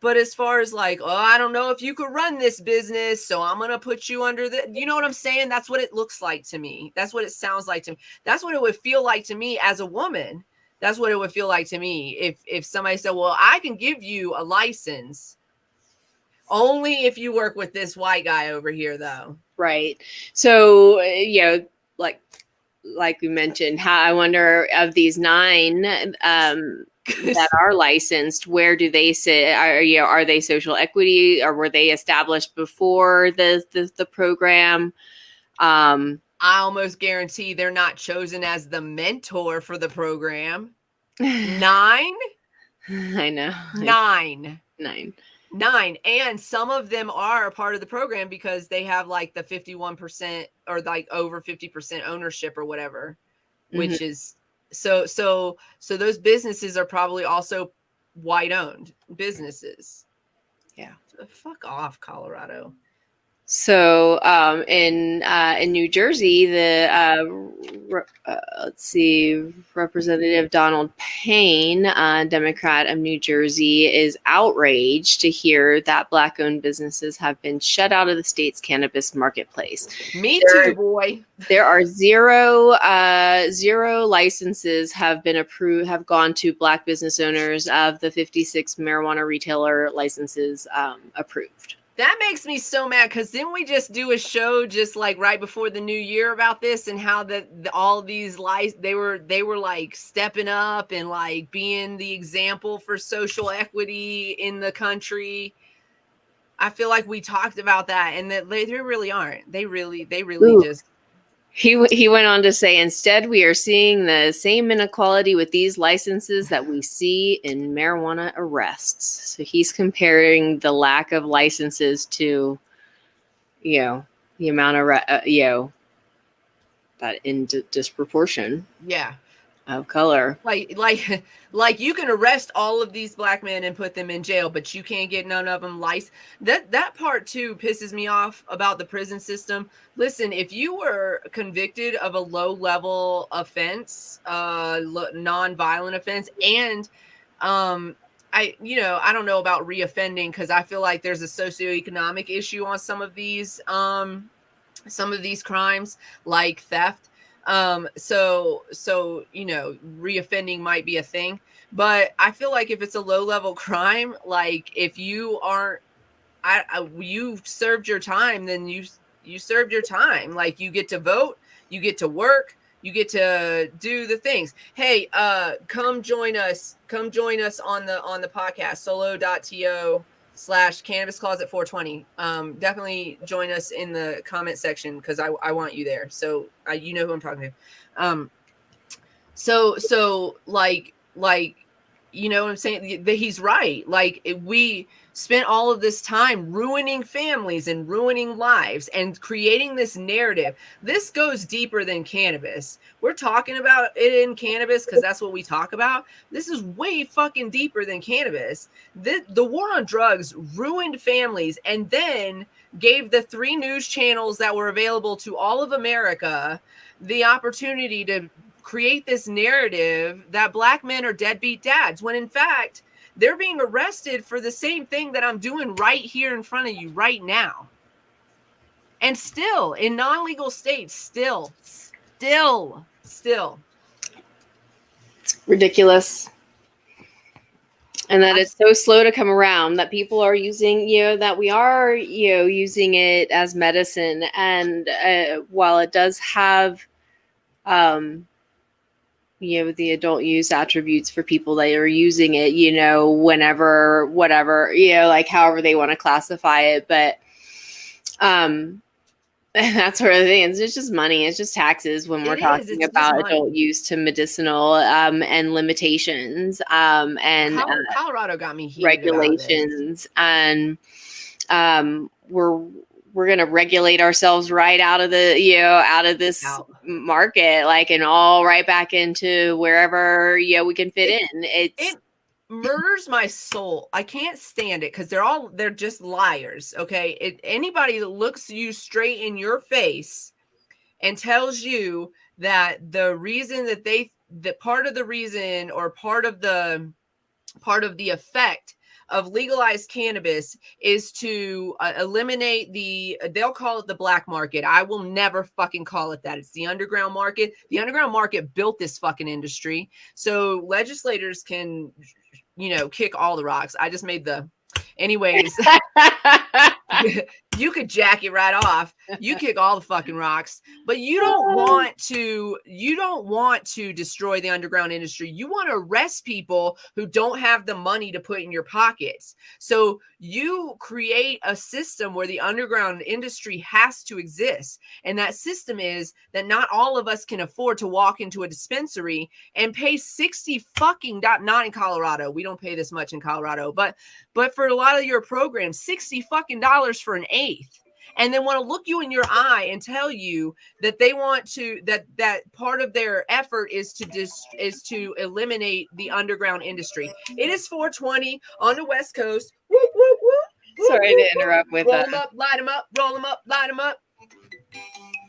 But as far as like, oh, I don't know if you could run this business, so I'm gonna put you under the. You know what I'm saying? That's what it looks like to me. That's what it sounds like to me. That's what it would feel like to me as a woman. That's what it would feel like to me if somebody said, well, I can give you a license only if you work with this white guy over here, though. Right. So, like we mentioned, how I wonder of these 9 that are licensed, where do they sit? Are they social equity, or were they established before the program? I almost guarantee they're not chosen as the mentor for the program. 9? I know. 9. 9. And some of them are a part of the program because they have like the 51% or like over 50% ownership or whatever, which is so those businesses are probably also white owned businesses. Yeah. So fuck off, Colorado. So in New Jersey, let's see, Representative Donald Payne, Democrat of New Jersey, is outraged to hear that Black-owned businesses have been shut out of the state's cannabis marketplace. Me too, boy. There are zero licenses have gone to Black business owners of the 56 marijuana retailer licenses approved. That makes me so mad because didn't we just do a show just like right before the new year about this and how all these they were like stepping up and like being the example for social equity in the country. I feel like we talked about that and that they really aren't. They really just. He went on to say, instead, we are seeing the same inequality with these licenses that we see in marijuana arrests. So he's comparing the lack of licenses to, the amount of, that in disproportion. Yeah. Of color. Like you can arrest all of these Black men and put them in jail, but you can't get none of them licensed. That part too pisses me off about the prison system. Listen, if you were convicted of a low level offense, non-violent offense, and I don't know about reoffending because I feel like there's a socioeconomic issue on some of these crimes like theft. So reoffending might be a thing, but I feel like if it's a low level crime, like if you aren't, you served your time, then you served your time. Like you get to vote, you get to work, you get to do the things. Hey, come join us on the podcast, solo.to/Cannabis Closet 420. Definitely join us in the comment section because I want you there. So you know who I'm talking to. So like you know what I'm saying? He's right. Like we spent all of this time ruining families and ruining lives and creating this narrative. This goes deeper than cannabis. We're talking about it in cannabis because that's what we talk about. This is way fucking deeper than cannabis. The war on drugs ruined families and then gave the 3 news channels that were available to all of America the opportunity to create this narrative that Black men are deadbeat dads, when in fact, they're being arrested for the same thing that I'm doing right here in front of you right now. And still, in non-legal states, still. It's ridiculous. And that it's so slow to come around, that people are using, that we are, using it as medicine. And while it does have, the adult use attributes for people that are using it, whenever, whatever, like however they want to classify it. But that sort of thing. It's just money. It's just taxes when we're talking about adult use to medicinal and limitations and Colorado got me heated regulations. And regulate ourselves right out of the, out of this market, like, and all right back into wherever, we can fit in. It murders my soul. I can't stand it because they're just liars. Okay. Anybody that looks you straight in your face and tells you that the reason that part of the reason or part of the effect of legalized cannabis is to eliminate they'll call it the black market. I will never fucking call it that. It's the underground market. The underground market built this fucking industry. So legislators can, kick all the rocks. I just made anyways. You could jack it right off. You kick all the fucking rocks, but you don't want to destroy the underground industry. You want to arrest people who don't have the money to put in your pockets. So you create a system where the underground industry has to exist. And that system is that not all of us can afford to walk into a dispensary and pay 60 fucking not in Colorado. We don't pay this much in Colorado, but for a lot of your programs, 60 fucking dollars for an eighth, and then want to look you in your eye and tell you that they want to that part of their effort is to eliminate the underground industry. It is 4:20 on the West Coast. Whoop, whoop, whoop, Sorry to interrupt with roll them up, light them up, roll them up, light them up.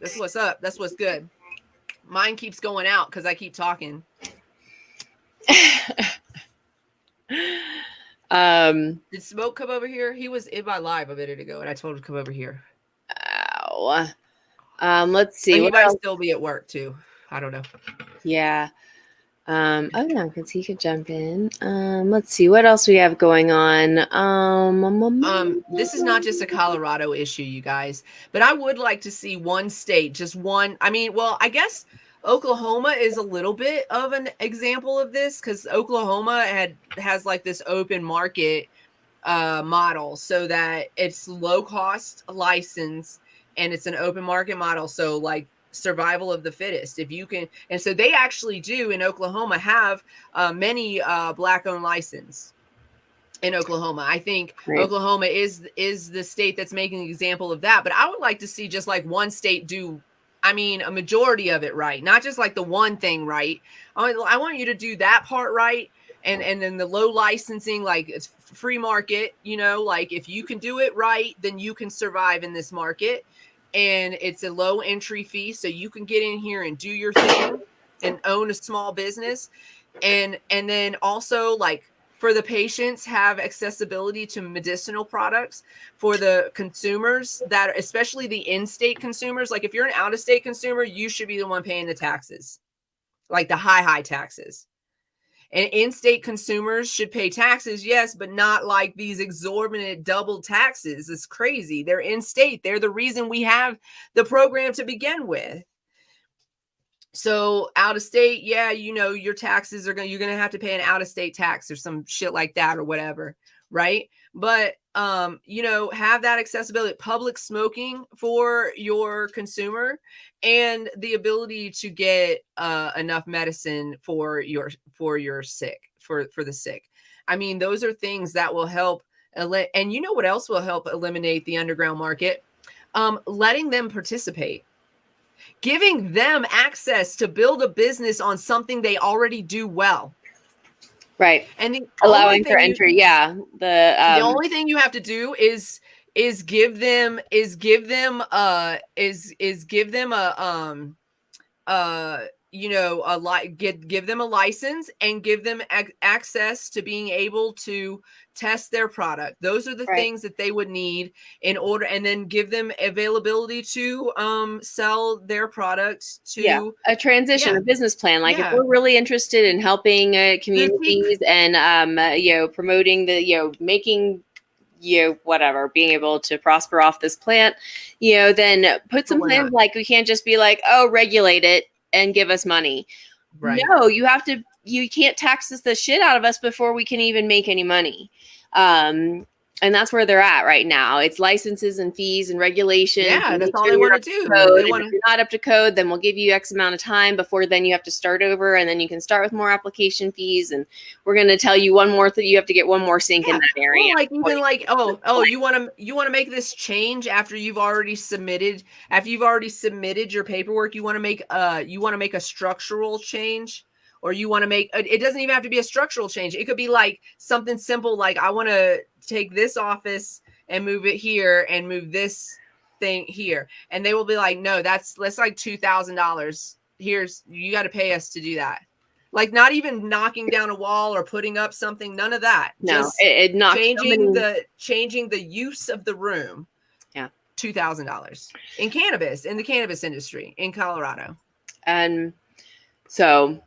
That's what's up. That's what's good. Mine keeps going out because I keep talking. Did Smoke come over here? He was in my live a minute ago, and I told him to come over here. Ow. Let's see. He might still be at work too. I don't know. Yeah. Oh no, because he could jump in. Let's see what else we have going on. This is not just a Colorado issue, you guys, but I would like to see one state, just one. I mean, well, I guess Oklahoma is a little bit of an example of this because Oklahoma has like this open market model, so that it's low cost license and it's an open market model. So like survival of the fittest, if you can. And so they actually do in Oklahoma have many black owned license in Oklahoma. I think Oklahoma is the state that's making an example of that. But I would like to see just like one state do, a majority of it right, not just like the one thing right. I want you to do that part right. And then the low licensing, like it's free market, like if you can do it right, then you can survive in this market. And it's a low entry fee. So you can get in here and do your thing and own a small business. And then also like for the patients, have accessibility to medicinal products for the consumers that, especially the in-state consumers. Like if you're an out-of-state consumer, you should be the one paying the taxes, like the high taxes. And in-state consumers should pay taxes, yes, but not like these exorbitant double taxes. It's crazy. They're in-state. They're the reason we have the program to begin with. So out of state, yeah, your taxes you're going to have to pay an out of state tax or some shit like that or whatever, right? But have that accessibility, public smoking for your consumer, and the ability to get enough medicine for the sick. Those are things that will help. And you know what else will help eliminate the underground market? Letting them participate. Giving them access to build a business on something they already do well. Right. And allowing for entry. The only thing you have to do is give them a give them a license and give them access to being able to test their product. Those are the things that they would need in order, and then give them availability to sell their products to a transition, a business plan. Like if we're really interested in helping communities and promoting making whatever, being able to prosper off this plant, then put some plans. Like we can't just be like, oh, regulate it and give us money. Right. No, you can't tax the shit out of us before we can even make any money. And that's where they're at right now. It's licenses and fees and regulations. Yeah, that's all they want to do. They want. If you're not up to code, then we'll give you X amount of time before then you have to start over, and then you can start with more application fees. And we're going to tell you one more thing. You have to get one more sink in that area. Well, like even like you want to make this change after you've already submitted your paperwork. You want to make a structural change. Or you want to make it doesn't even have to be a structural change. It could be like something simple, like I want to take this office and move it here and move this thing here. And they will be like, no, that's like $2,000. You got to pay us to do that. Like not even knocking down a wall or putting up something, none of that. No, just changing the use of the room. Yeah. $2,000 in cannabis, in the cannabis industry in Colorado. And so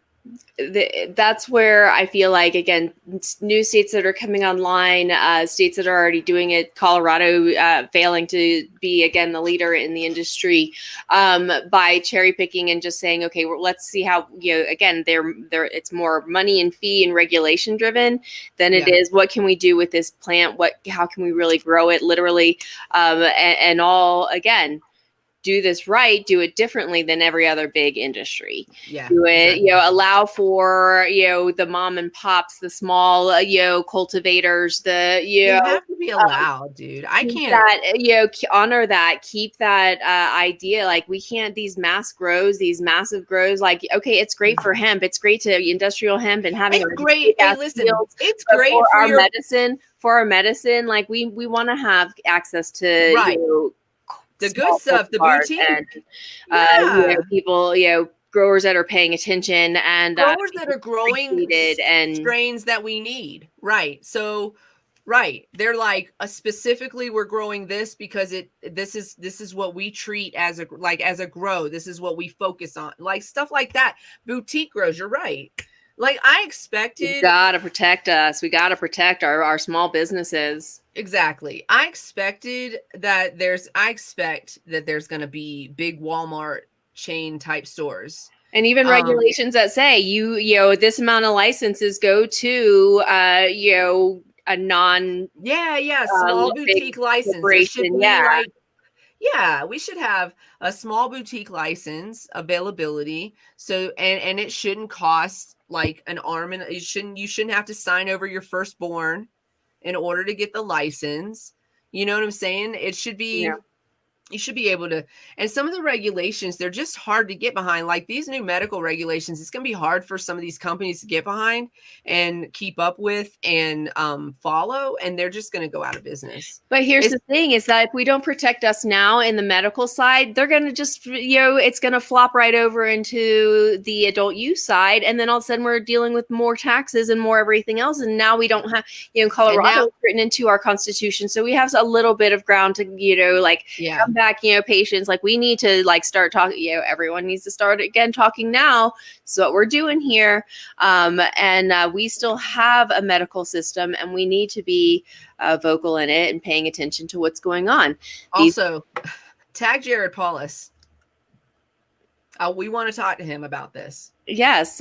that's where I feel like, again, new states that are coming online, states that are already doing it, Colorado failing to be, again, the leader in the industry by cherry picking and just saying, okay, well, let's see how, again, it's more money and fee and regulation driven than it is what can we do with this plant? How can we really grow it literally? And all, again, do this right, do it differently than every other big industry. Yeah. Do it, exactly. Allow for, the mom and pops, the small, cultivators, you have to be allowed, dude. I can't honor that, keep that idea. Like we can't, these massive grows, like, okay, it's great for hemp. It's great to industrial hemp and having it's great. Hey, listen, it's great for our medicine. For our medicine, like we want to have access to, the good stuff, the boutique, and, people, growers that are paying attention and growers that are growing and strains that we need. Right. So, they're like specifically we're growing this because this is what we treat as a grow. This is what we focus on, like stuff like that. Boutique grows. You're right. Like I expected. You gotta protect us. We gotta protect our small businesses. Exactly. I expect that there's going to be big Walmart chain type stores. And even regulations that say this amount of licenses go to a non small boutique license. We should have a small boutique license availability. So and it shouldn't cost like an arm, and you shouldn't have to sign over your firstborn in order to get the license. You know what I'm saying? It should be, you should be able to, and some of the regulations, they're just hard to get behind. Like these new medical regulations, it's going to be hard for some of these companies to get behind and keep up with and follow, and they're just going to go out of business. But here's the thing is that if we don't protect us now in the medical side, they're going to just, it's going to flop right over into the adult use side. And then all of a sudden we're dealing with more taxes and more everything else. And now we don't have, in Colorado, it's written into our constitution. So we have a little bit of ground to, come back, patients. Like we need to start talking, everyone needs to start again talking now. So what we're doing here. And we still have a medical system and we need to be vocal in it and paying attention to what's going on. Also, tag Jared Paulus. We want to talk to him about this. Yes,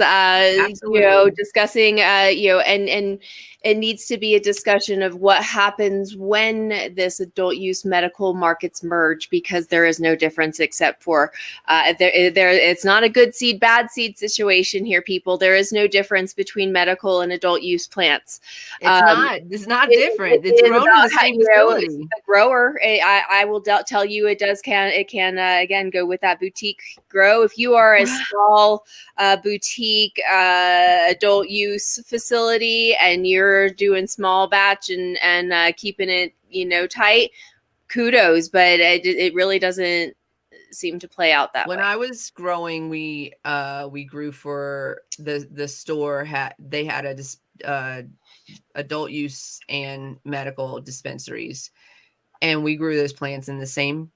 discussing, and it needs to be a discussion of what happens when this adult use medical markets merge, because there is no difference except for it's not a good seed, bad seed situation here, people. There is no difference between medical and adult use plants. It's not different. It's grown in the same facility. The grower, I will tell you, it can again go with that boutique grow. If you are a small boutique adult use facility and you're doing small batch and keeping it tight, kudos, but it really doesn't seem to play out that way. When I was growing, we grew for the store they had a adult use and medical dispensaries, and we grew those plants in the same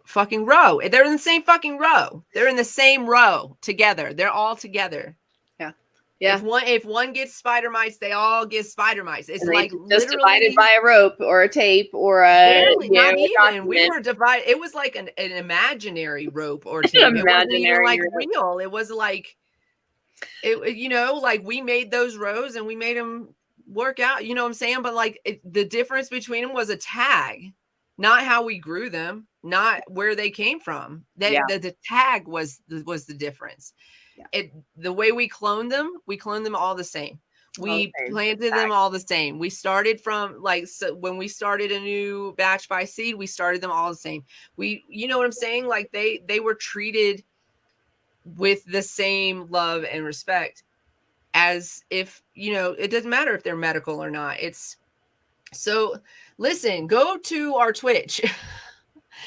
fucking row. They're in the same fucking row. They're in the same row together. They're all together. Yeah. If one gets spider mites, they all get spider mites. It's like just divided by a rope or a tape or a not even. We were divided. It was like an imaginary rope or tape. It wasn't even like real. It was like like we made those rows and we made them work out, you know what I'm saying? But like the difference between them was a tag, not how we grew them, not where they came from. The tag was the difference. Yeah. The way we cloned them all the same. We planted them all the same. We started from so when we started a new batch by seed, we started them all the same. You know what I'm saying? Like they were treated with the same love and respect as if, it doesn't matter if they're medical or not. So listen, go to our Twitch.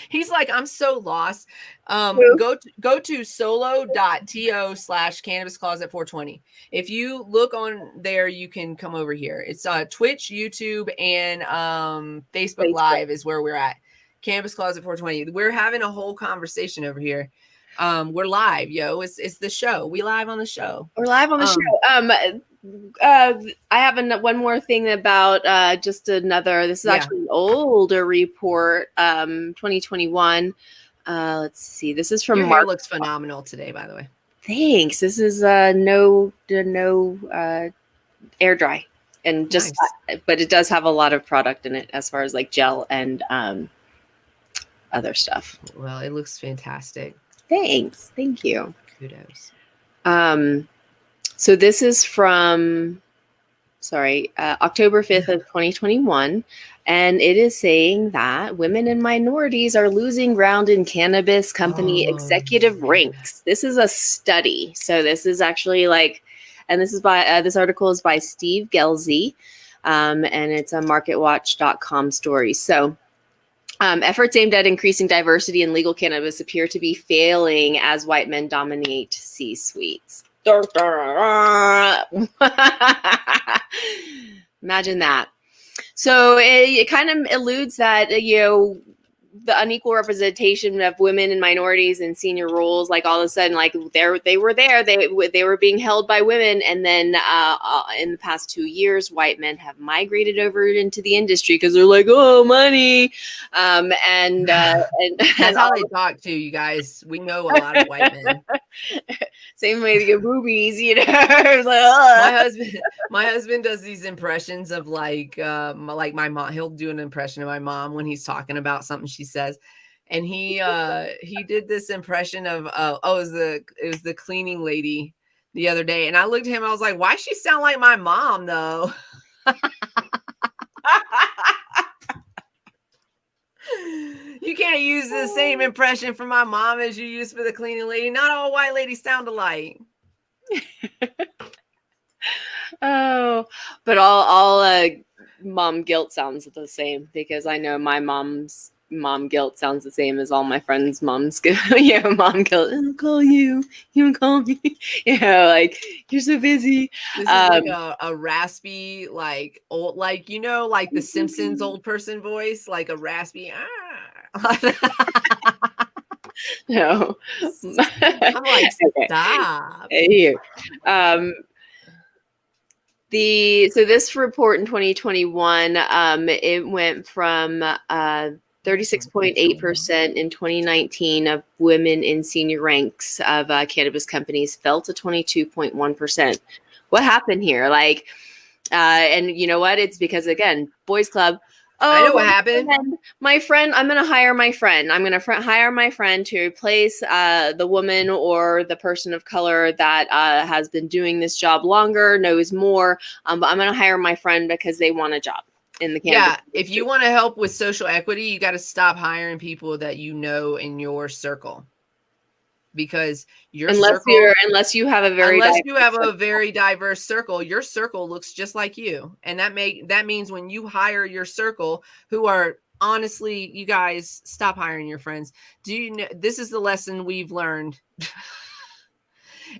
He's like, I'm so lost. Go to solo.to/Cannabis Closet 420. If you look on there, you can come over here. It's Twitch, YouTube, and Facebook Live is where we're at. Cannabis Closet 420. We're having a whole conversation over here. We're live, yo. It's the show. We live on the show. We're live on the show. I have one more thing about just another. This is actually an older report, 2021. Let's see. This is from Your hair looks phenomenal today, by the way. Thanks. This is no air dry, and just nice. But it does have a lot of product in it as far as like gel and other stuff. Well, it looks fantastic. Thanks. Thank you. Kudos. So this is from, October 5th of 2021, and it is saying that women and minorities are losing ground in cannabis company executive ranks. This is a study. So this is actually and this is by, this article is by Steve Gelsey, and it's a marketwatch.com story. So efforts aimed at increasing diversity in legal cannabis appear to be failing as white men dominate C-suites. Imagine that. So it kind of alludes that, the unequal representation of women and minorities in senior roles, like all of a sudden, like they were being held by women. And then in the past 2 years, white men have migrated over into the industry because they're like, oh, money. And that's how they talk to you guys. We know a lot of white men. Same way to get boobies, like, oh. My husband does these impressions of like my mom. He'll do an impression of my mom when he's talking about something she says, and he did this impression of it was the cleaning lady the other day, and I looked at him, I was like, why does she sound like my mom though? You can't use the same impression for my mom as you use for the cleaning lady. Not all white ladies sound alike. Oh, but all mom guilt sounds the same, because I know my mom's mom guilt sounds the same as all my friends' moms guilt. Mom guilt. I'll call you. You don't call me. Like, you're so busy. This is like a raspy, like old, like like the Simpsons old person voice, like a raspy. No, I'm like, stop. Here. So this report in 2021, it went from 36.8% in 2019 of women in senior ranks of cannabis companies fell to 22.1%. What happened here? And you know what? It's because, again, boys club. I know what happened. My friend, I'm going to hire my friend. I'm going to hire my friend to replace the woman or the person of color that has been doing this job longer, knows more. But I'm going to hire my friend because they want a job in the cannabis industry. If you want to help with social equity, you got to stop hiring people that you know in your circle. Because unless you have a very diverse circle, your circle looks just like you, and that means when you hire your circle, who are honestly, you guys, stop hiring your friends. Do you know this is the lesson we've learned?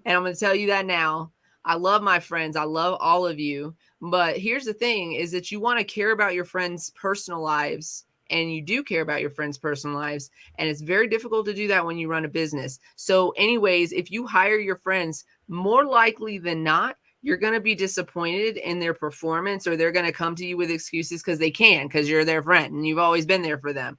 And I'm going to tell you that now. I love my friends. I love all of you, but here's the thing: is that you want to care about your friends' personal lives. And you do care about your friends' personal lives. And it's very difficult to do that when you run a business. So anyways, if you hire your friends, more likely than not, you're going to be disappointed in their performance, or they're going to come to you with excuses because you're their friend and you've always been there for them.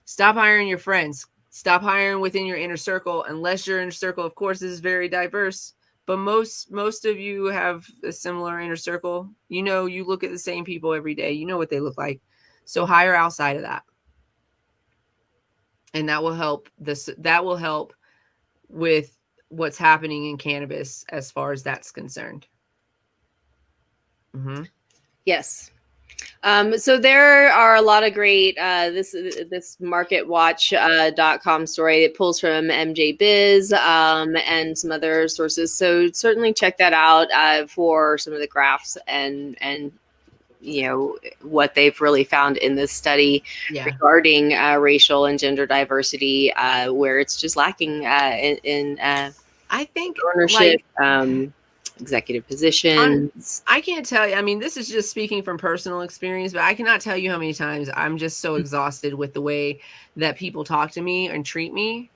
Stop hiring your friends. Stop hiring within your inner circle, unless your inner circle, of course, is very diverse. but most of you have a similar inner circle. You know, you look at the same people every day. You know what they look like. So hire outside of that. And that will help with what's happening in cannabis as far as that's concerned. Mm-hmm. Yes. So there are a lot of great this marketwatch.com story. It pulls from MJ Biz and some other sources. So certainly check that out for some of the graphs and you know what they've really found in this study regarding racial and gender diversity, where it's just lacking in I think ownership. Executive positions. I can't tell you. I mean, this is just speaking from personal experience, but I cannot tell you how many times I'm just so exhausted with the way that people talk to me and treat me.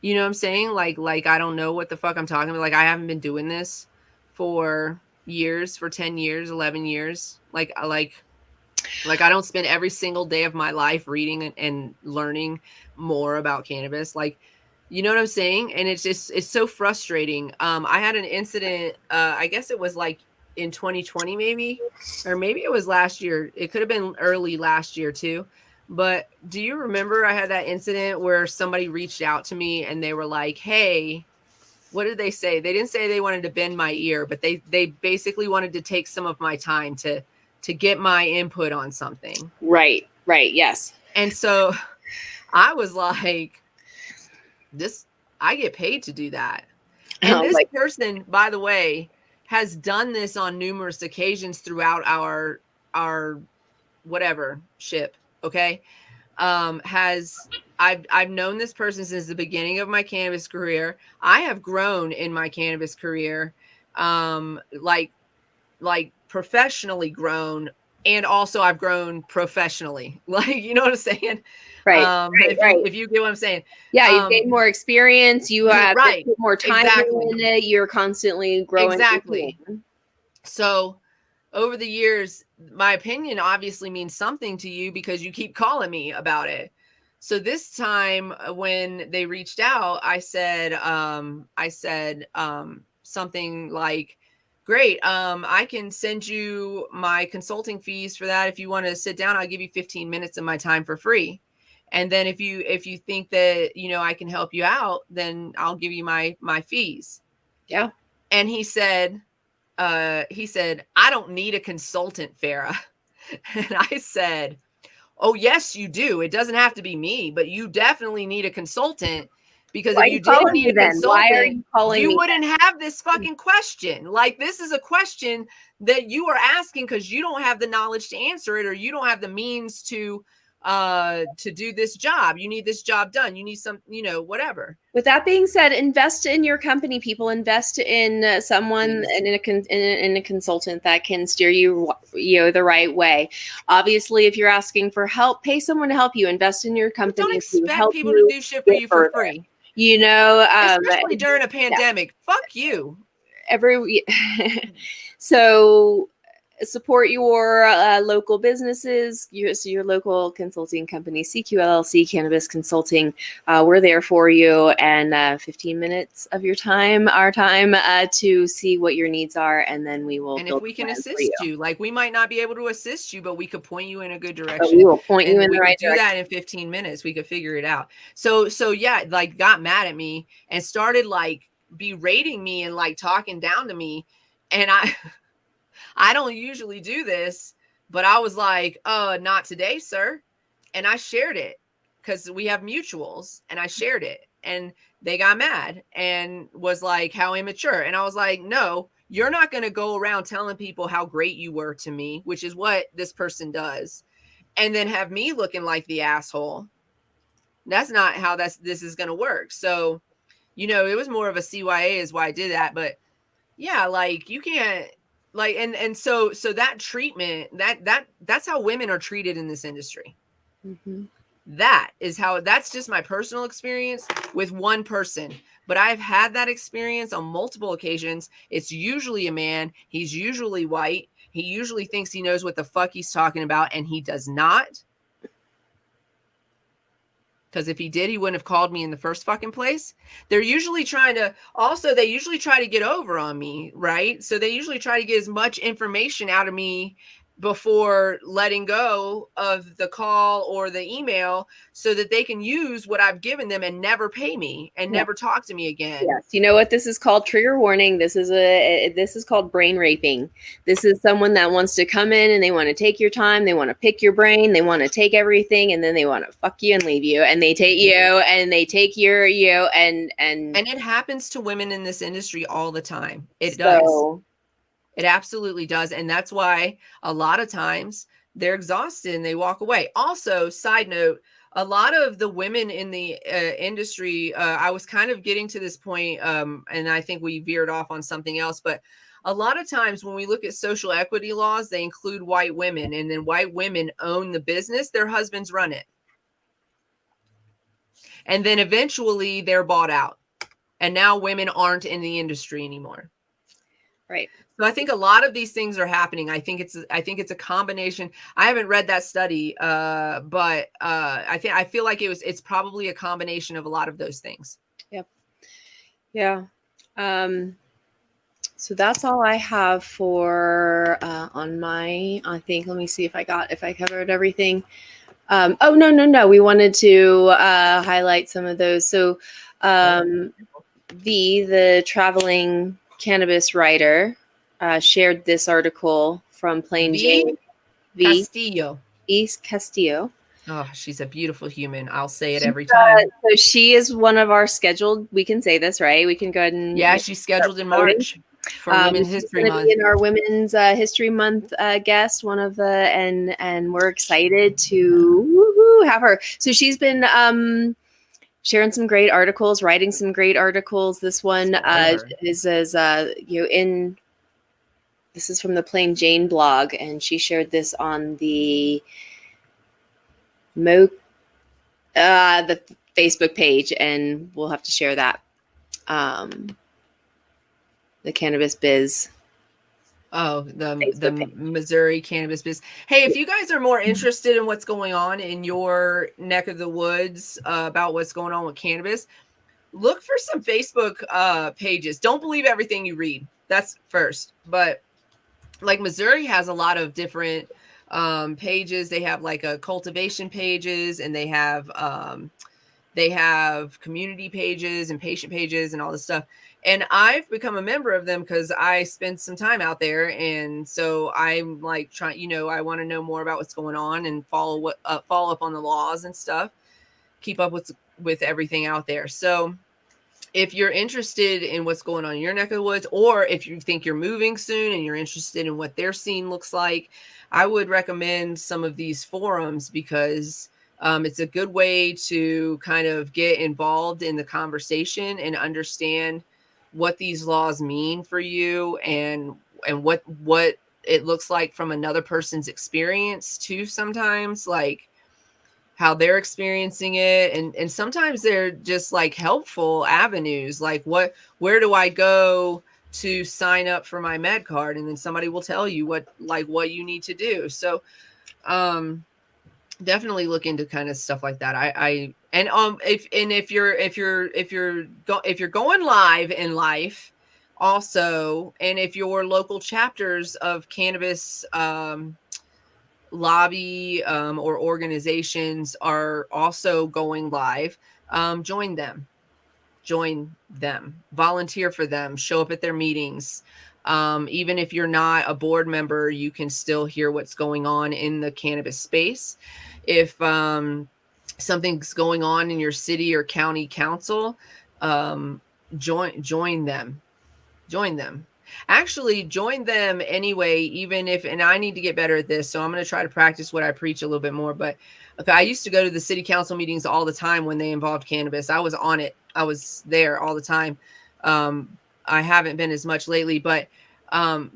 You know what I'm saying? Like I don't know what the fuck I'm talking about. Like I haven't been doing this for years, for 10 years, 11 years. Like I don't spend every single day of my life reading and learning more about cannabis. Like, you know what I'm saying? And it's so frustrating. I had an incident, I guess it was like in 2020 maybe, or maybe it was last year. It could have been early last year too. But do you remember I had that incident where somebody reached out to me and they were like, hey, what did they say? They didn't say they wanted to bend my ear, but they basically wanted to take some of my time to get my input on something. Right. Yes. And so I was like, I get paid to do that. And this person, by the way, has done this on numerous occasions throughout our whatever ship. Okay. I've known this person since the beginning of my cannabis career. I have grown in my cannabis career, like professionally grown, and also I've grown professionally. Like, you know what I'm saying? Right. If you get what I'm saying. Yeah, you gain more experience, you have more time in it, you're constantly growing. Exactly. So over the years, my opinion obviously means something to you because you keep calling me about it. So this time when they reached out, I said something like, great, I can send you my consulting fees for that. If you want to sit down, I'll give you 15 minutes of my time for free. And then if you think that, you know, I can help you out, then I'll give you my fees. Yeah. And he said, I don't need a consultant, Farah. And I said, oh, yes, you do. It doesn't have to be me, but you definitely need a consultant, because if you didn't need a consultant, you wouldn't have this fucking question. Like, this is a question that you are asking because you don't have the knowledge to answer it, or you don't have the means to do this job. You need this job done. You need some, you know, whatever. With that being said, invest in your company, people. Invest in someone and in a consultant that can steer you the right way. Obviously, if you're asking for help, pay someone to help you. Invest in your company. Don't expect people to do shit for you for free. You know, especially during a pandemic. Yeah. Fuck you. So support your local businesses, your local consulting company, CQLLC Cannabis Consulting. We're there for you, and 15 minutes of our time to see what your needs are, and then we will. And if we can assist you, like, we might not be able to assist you, but we could point you in a good direction. We will point you in the right direction. Do that in 15 minutes. We could figure it out. So yeah, like, got mad at me and started like berating me and like talking down to me, and I don't usually do this, but I was like, not today, sir. And I shared it because we have mutuals, and I shared it, and they got mad and was like, how immature. And I was like, no, you're not going to go around telling people how great you were to me, which is what this person does, and then have me looking like the asshole. That's not how this is going to work. So, you know, it was more of a CYA is why I did that. But yeah, like, you can't, like, and so that treatment, that's how women are treated in this industry. Mm-hmm. That's just my personal experience with one person, but I've had that experience on multiple occasions. It's usually a man. He's usually white. He usually thinks he knows what the fuck he's talking about, and he does not. because if he did, he wouldn't have called me in the first fucking place. They're usually trying to, also, they usually try to get over on me, right? So they usually try to get as much information out of me before letting go of the call or the email so that they can use what I've given them and never pay me and never talk to me again. Yes. You know what this is called? Trigger warning. This is called brain raping. This is someone that wants to come in and they want to take your time. They want to pick your brain. They want to take everything, and then they want to fuck you and leave you. And they take you and they take your and it happens to women in this industry all the time. It does. It absolutely does. And that's why a lot of times they're exhausted and they walk away. Also, side note, a lot of the women in the industry, I was kind of getting to this point, and I think we veered off on something else, but a lot of times when we look at social equity laws, they include white women, and then white women own the business, their husbands run it. And then eventually they're bought out. And now women aren't in the industry anymore. Right. So I think a lot of these things are happening. I think it's a combination. I haven't read that study, but I feel like it's probably a combination of a lot of those things. Yep. Yeah. So that's all I have for on my. I think. Let me see if I covered everything. Oh no. We wanted to highlight some of those. So the traveling cannabis writer shared this article from Plain Jane. Castillo. East Castillo. Oh, she's a beautiful human. I'll say it every time. So she is one of our scheduled. We can say this, right? We can go ahead and she's scheduled in March for Women's History Month. In our Women's History Month guest, one of the and we're excited to have her. So she's been sharing some great articles, writing some great articles. This one is this is from the Plain Jane blog, and she shared this on the the Facebook page, and we'll have to share that. The Cannabis Biz. Oh, the Missouri Cannabis Biz. Hey, if you guys are more interested in what's going on in your neck of the woods about what's going on with cannabis, look for some Facebook pages. Don't believe everything you read. That's first. But like Missouri has a lot of different pages. They have like a cultivation pages, and they have community pages and patient pages and all this stuff. And I've become a member of them because I spend some time out there. And so I'm like trying, I want to know more about what's going on and follow up on the laws and stuff, keep up with everything out there. So if you're interested in what's going on in your neck of the woods, or if you think you're moving soon and you're interested in what their scene looks like, I would recommend some of these forums because it's a good way to kind of get involved in the conversation and understand what these laws mean for you and what it looks like from another person's experience too. Sometimes like how they're experiencing it. And sometimes they're just like helpful avenues. Like where do I go to sign up for my med card? And then somebody will tell you what you need to do. So, definitely look into kind of stuff like that. If you're going live in life also, and if your local chapters of cannabis lobby or organizations are also going live, join them, volunteer for them, show up at their meetings. Even if you're not a board member, you can still hear what's going on in the cannabis space. If something's going on in your city or county council, join them. Actually, join them anyway, even if, and I need to get better at this, so I'm going to try to practice what I preach a little bit more. But okay, I used to go to the city council meetings all the time when they involved cannabis. I was on it. I was there all the time. I haven't been as much lately, but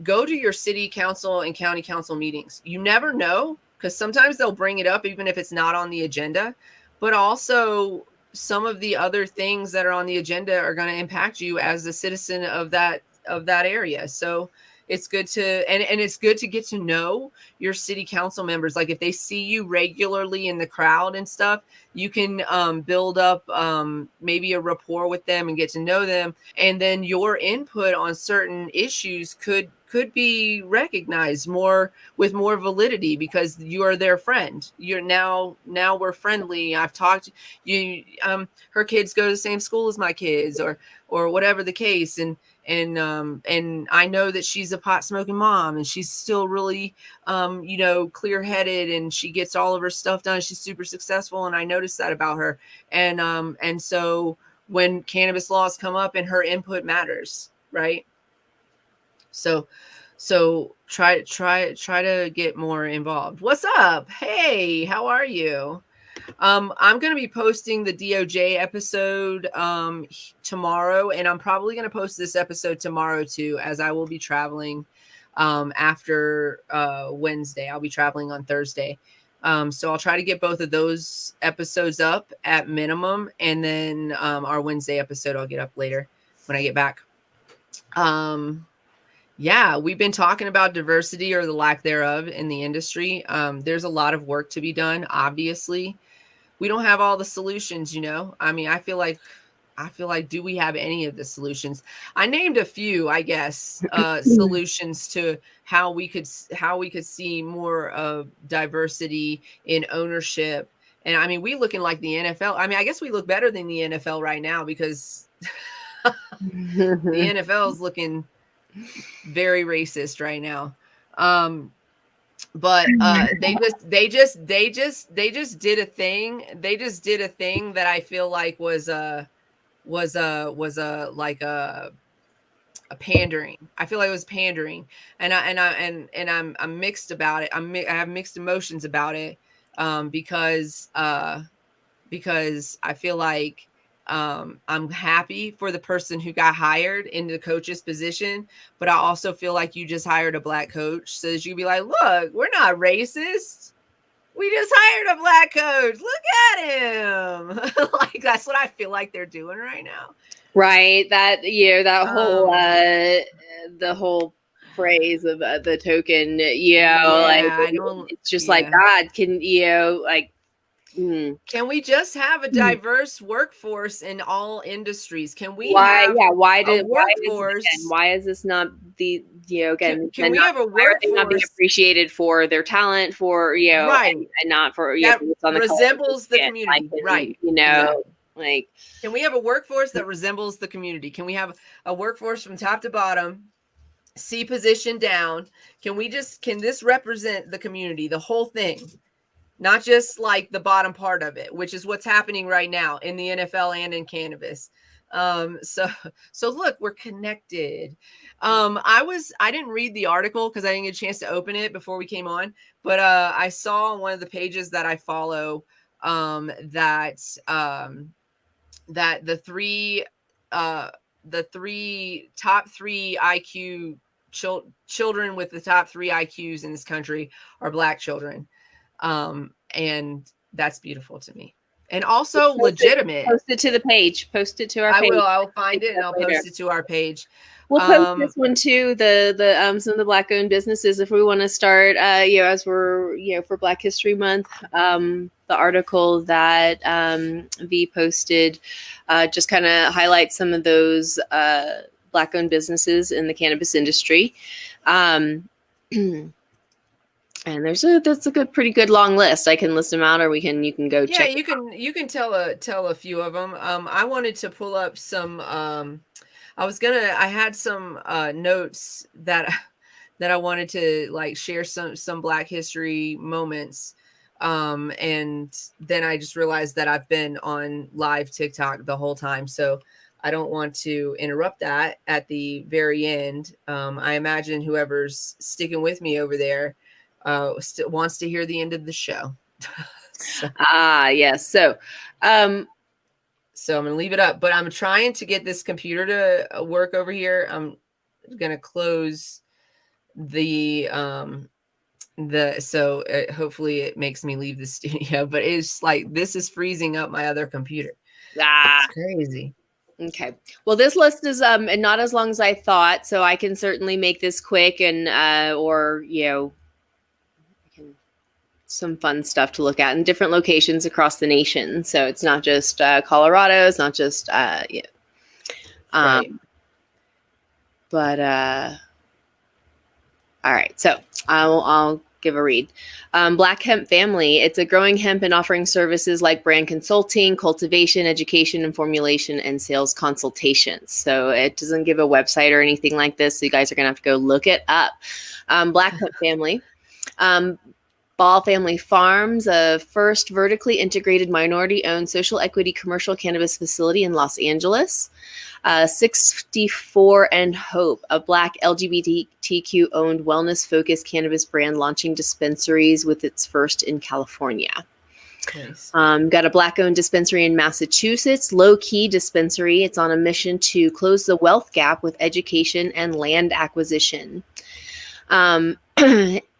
go to your city council and county council meetings. You never know, because sometimes they'll bring it up even if it's not on the agenda, but also some of the other things that are on the agenda are going to impact you as a citizen of that area. So it's good to, and it's good to get to know your city council members. Like if they see you regularly in the crowd and stuff, you can build up maybe a rapport with them and get to know them, and then your input on certain issues could be recognized more with more validity because you are their friend. You're now we're friendly. I've talked you. Her kids go to the same school as my kids, or whatever the case, and I know that she's a pot smoking mom, and she's still really clear headed, and she gets all of her stuff done. She's super successful, and I noticed that about her. And so when cannabis laws come up, and her input matters, right? So try to get more involved. What's up? Hey, how are you? I'm going to be posting the DOJ episode tomorrow, and I'm probably going to post this episode tomorrow too, as I will be traveling after Wednesday. I'll be traveling on Thursday. So I'll try to get both of those episodes up at minimum, and then our Wednesday episode I'll get up later when I get back. Yeah, we've been talking about diversity or the lack thereof in the industry. There's a lot of work to be done. Obviously, we don't have all the solutions, I mean, I feel like, do we have any of the solutions? I named a few, I guess, solutions to how we could see more of diversity in ownership. And I mean, we looking like the NFL. I mean, I guess we look better than the NFL right now because the NFL is looking very racist right now. But they just did a thing. They just did a thing that I feel like was like a pandering. I feel like it was pandering, and I'm mixed about it. I have mixed emotions about it, because I feel like I'm happy for the person who got hired into the coach's position, but I also feel like you just hired a black coach, so that you'd be like, look, we're not racist. We just hired a black coach. Look at him. Like, that's what I feel like they're doing right now. Right. That, that whole, the whole phrase of the token, like, it's just like, God, can, like, can we just have a diverse workforce in all industries? Can we have a workforce? Why is this not the, again, can we have a workforce not being appreciated for their talent, for, right, and not for, that resembles the community, right? Exactly. Like, can we have a workforce that resembles the community? Can we have a workforce from top to bottom, C position down? Can this represent the community, the whole thing? Not just like the bottom part of it, which is what's happening right now in the NFL and in cannabis. So look, we're connected. I didn't read the article because I didn't get a chance to open it before we came on, but I saw on one of the pages that I follow that the top three IQ children with the top 3 IQs in this country are black children. And that's beautiful to me. And also legitimate. Post it to the page. Post it to our page. I will find it and I'll post it to our page. We'll post this one too. The some of the black owned businesses, if we want to start, as we're, for Black History Month, the article that V posted just kind of highlights some of those black owned businesses in the cannabis industry. And that's a pretty good long list. I can list them out, or you can go check. Yeah, you can tell a few of them. I wanted to pull up some. I had some notes that I wanted to like share some Black history moments. And then I just realized that I've been on live TikTok the whole time, so I don't want to interrupt that at the very end. I imagine whoever's sticking with me over there wants to hear the end of the show. Yes. So I'm gonna leave it up, but I'm trying to get this computer to work over here. I'm gonna close the hopefully it makes me leave the studio, but it's like this is freezing up my other computer. It's crazy. Okay. Well, this list is not as long as I thought, so I can certainly make this quick and or some fun stuff to look at in different locations across the nation. So it's not just Colorado, it's not just Right. But all right. So I'll give a read. Black Hemp Family. It's a growing hemp and offering services like brand consulting, cultivation, education, and formulation and sales consultations. So it doesn't give a website or anything like this. So you guys are going to have to go look it up. Black Hemp Family. Ball Family Farms, a first vertically integrated minority-owned social equity commercial cannabis facility in Los Angeles. 64 and Hope, a Black LGBTQ-owned wellness-focused cannabis brand launching dispensaries with its first in California. Nice. Got a Black-owned dispensary in Massachusetts, Low Key Dispensary. It's on a mission to close the wealth gap with education and land acquisition.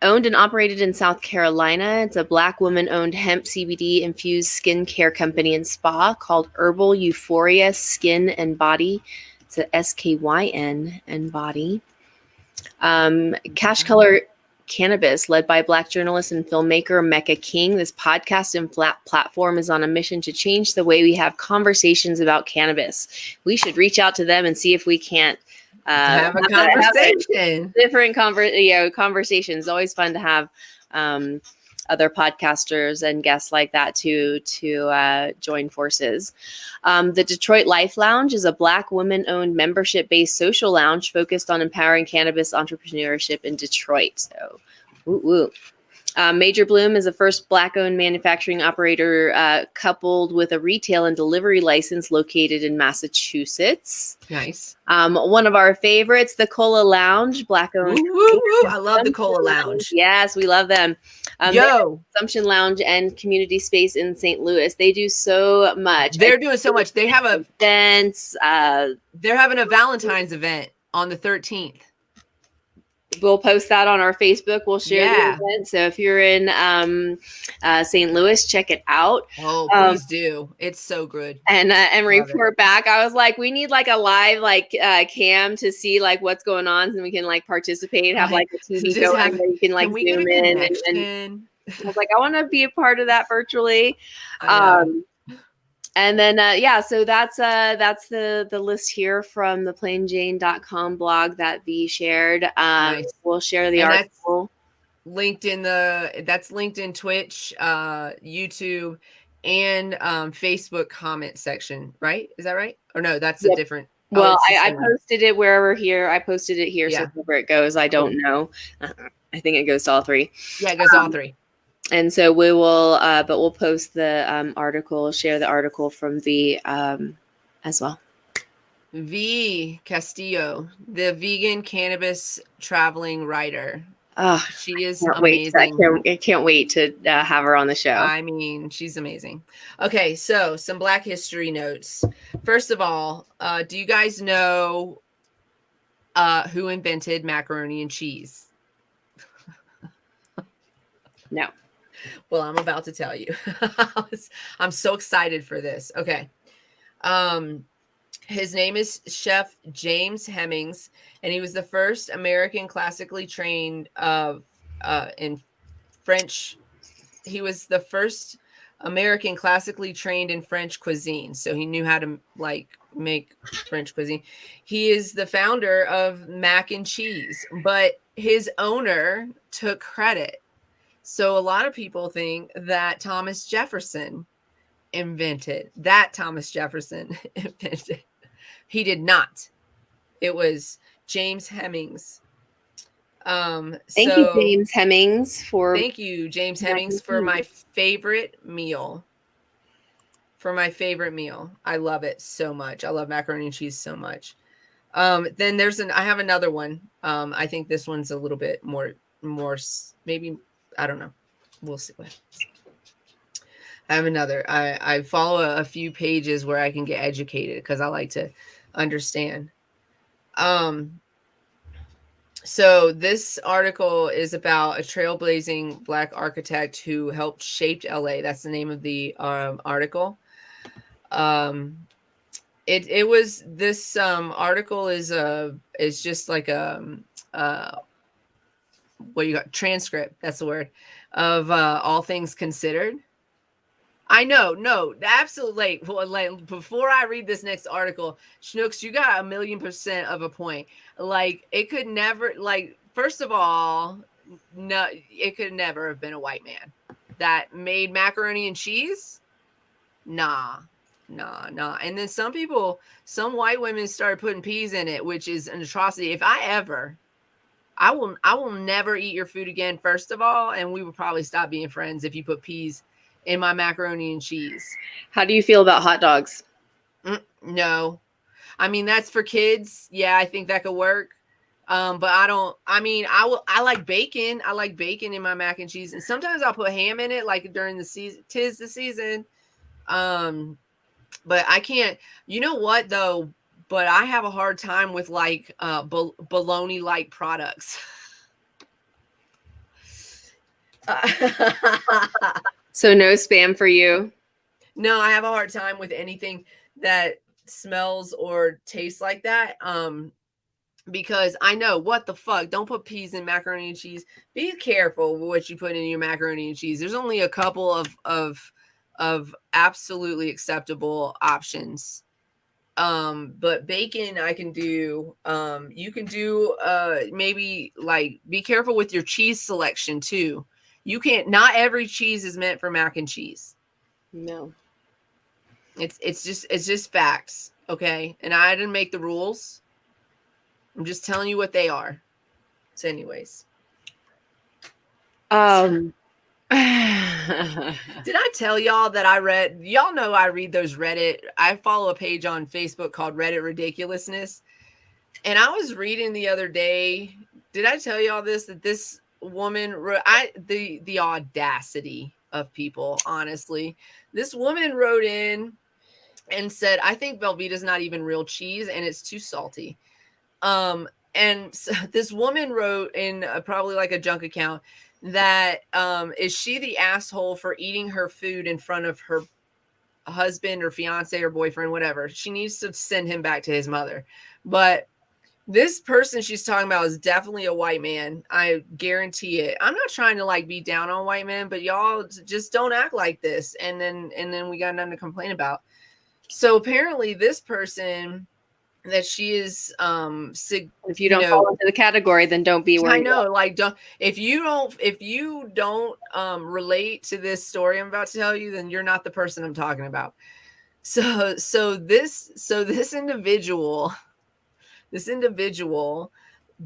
Owned and operated in South Carolina. It's a Black woman-owned hemp CBD infused skincare company and spa called Herbal Euphoria Skin and Body. It's a SKYN and Body. Cash Color Cannabis, led by Black journalist and filmmaker Mecca King. This podcast and platform is on a mission to change the way we have conversations about cannabis. We should reach out to them and see if we can't have a conversation. Different conversations. Always fun to have other podcasters and guests like that to join forces. The Detroit Life Lounge is a Black women-owned membership-based social lounge focused on empowering cannabis entrepreneurship in Detroit. So, woo woo. Major Bloom is the first Black-owned manufacturing operator coupled with a retail and delivery license located in Massachusetts. Nice. One of our favorites, the Cola Lounge, Black-owned. I love the Cola Lounge. Yes, we love them. Consumption Lounge and community space in St. Louis. They do so much. They're doing so much. They have events. They're having a Valentine's event on the 13th. We'll post that on our Facebook. We'll share the event. So if you're in St. Louis, check it out. Oh, please do. It's so good. And report back. I was like, we need like a live cam to see like what's going on, so we can like participate. Have like a TV going where you can like zoom in. And I was like, I want to be a part of that virtually. And then, so that's the list here from the plainjane.com blog that V shared. Nice. We'll share the article. That's linked in Twitch, YouTube, and Facebook comment section, right? Is that right? Or no, that's a different. Well, I posted it wherever here. I posted it here, so wherever it goes, I don't know. I think it goes to all three. Yeah, it goes to all three. And so we will, but we'll post the article, share the article from V as well. V Castillo, the vegan cannabis traveling writer. Oh, she is amazing. I can't wait to have her on the show. I mean, she's amazing. Okay, so some Black history notes. First of all, do you guys know who invented macaroni and cheese? No. Well, I'm about to tell you. I'm so excited for this. Okay. His name is Chef James Hemings, and he was the first American classically trained in French. He was the first American classically trained in French cuisine, so he knew how to like make French cuisine. He is the founder of mac and cheese, but his owner took credit. So a lot of people think that Thomas Jefferson invented. He did not. It was James Hemings. Thank you, James Hemings, for my favorite meal. I love it so much. I love macaroni and cheese so much. Then I have another one. I think this one's a little bit more maybe, I don't know. We'll see what happens. I have another. I follow a few pages where I can get educated because I like to understand. So this article is about a trailblazing Black architect who helped shape LA. That's the name of the article. It was this article is just like what you got, transcript, that's the word, of All Things Considered. I know, no, absolutely. Like, before I read this next article, Schnooks, you got 1,000,000% of a point. Like, it could never, like, first of all, no, it could never have been a white man that made macaroni and cheese. Nah. And then some white women started putting peas in it, which is an atrocity. If I will never eat your food again, first of all, and we would probably stop being friends if you put peas in my macaroni and cheese. How do you feel about hot dogs? No. I mean, that's for kids. Yeah, I think that could work. But I like bacon. I like bacon in my mac and cheese. And sometimes I'll put ham in it, like during the season. 'Tis the season. But I can't, you know what though? But I have a hard time with like bologna like products. So no Spam for you? No, I have a hard time with anything that smells or tastes like that. Because I know, what the fuck, don't put peas in macaroni and cheese. Be careful with what you put in your macaroni and cheese. There's only a couple of absolutely acceptable options. But bacon I can do. You can do maybe, like, be careful with your cheese selection too. You can't, not every cheese is meant for mac and cheese. No. It's just facts, okay? And I didn't make the rules. I'm just telling you what they are. So anyways. Did I tell y'all that y'all know I read those Reddit, I follow a page on Facebook called Reddit Ridiculousness. And I was reading the other day, did I tell y'all this, that this woman the audacity of people, honestly. This woman wrote in and said, I think Velveeta's not even real cheese and it's too salty. And so this woman wrote in probably like a junk account that is she the asshole for eating her food in front of her husband or fiance or boyfriend, whatever. She needs to send him back to his mother. But this person she's talking about is definitely a white man. I guarantee it. I'm not trying to like be down on white men, but y'all just don't act like this. And then we got nothing to complain about. So apparently this person that she is if you don't fall into the category, then don't be where I know, like, don't, if you don't relate to this story I'm about to tell you, then you're not the person I'm talking about. So this individual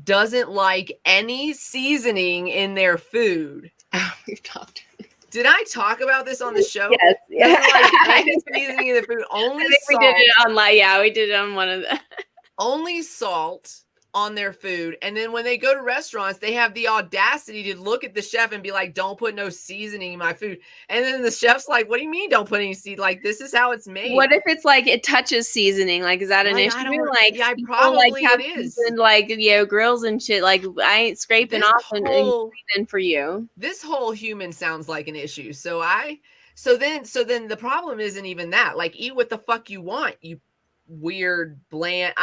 doesn't like any seasoning in their food. We've talked. Did I talk about this on the show? Yes. Yeah. Like any seasoning in the food, only salt. We did it on, like, yeah, we did it on one of the. Only salt on their food. And then when they go to restaurants, they have the audacity to look at the chef and be like, don't put no seasoning in my food. And then the chef's like, what do you mean don't put any seasoning? Like, this is how it's made. What if it's like it touches seasoning? Like, is that an issue? Like, yeah, probably like, it is. Like, grills and shit. Like, I ain't scraping this off and cleaning for you. This whole human sounds like an issue. So then the problem isn't even that. Like, eat what the fuck you want, you weird bland.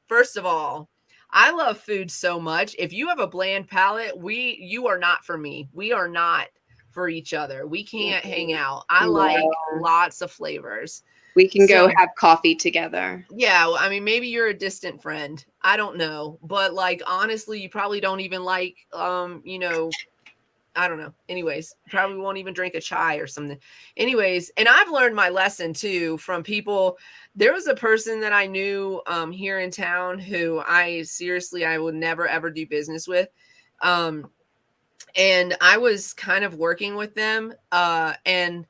First of all, I love food so much. If you have a bland palate, you are not for me. We are not for each other. We can't hang out. I like lots of flavors. We can go have coffee together. Yeah, I mean, maybe you're a distant friend. I don't know, but like, honestly, you probably don't even like I don't know. Anyways, probably won't even drink a chai or something. Anyways, and I've learned my lesson too from people. There was a person that I knew here in town who I would never ever do business with. And I was kind of working with them and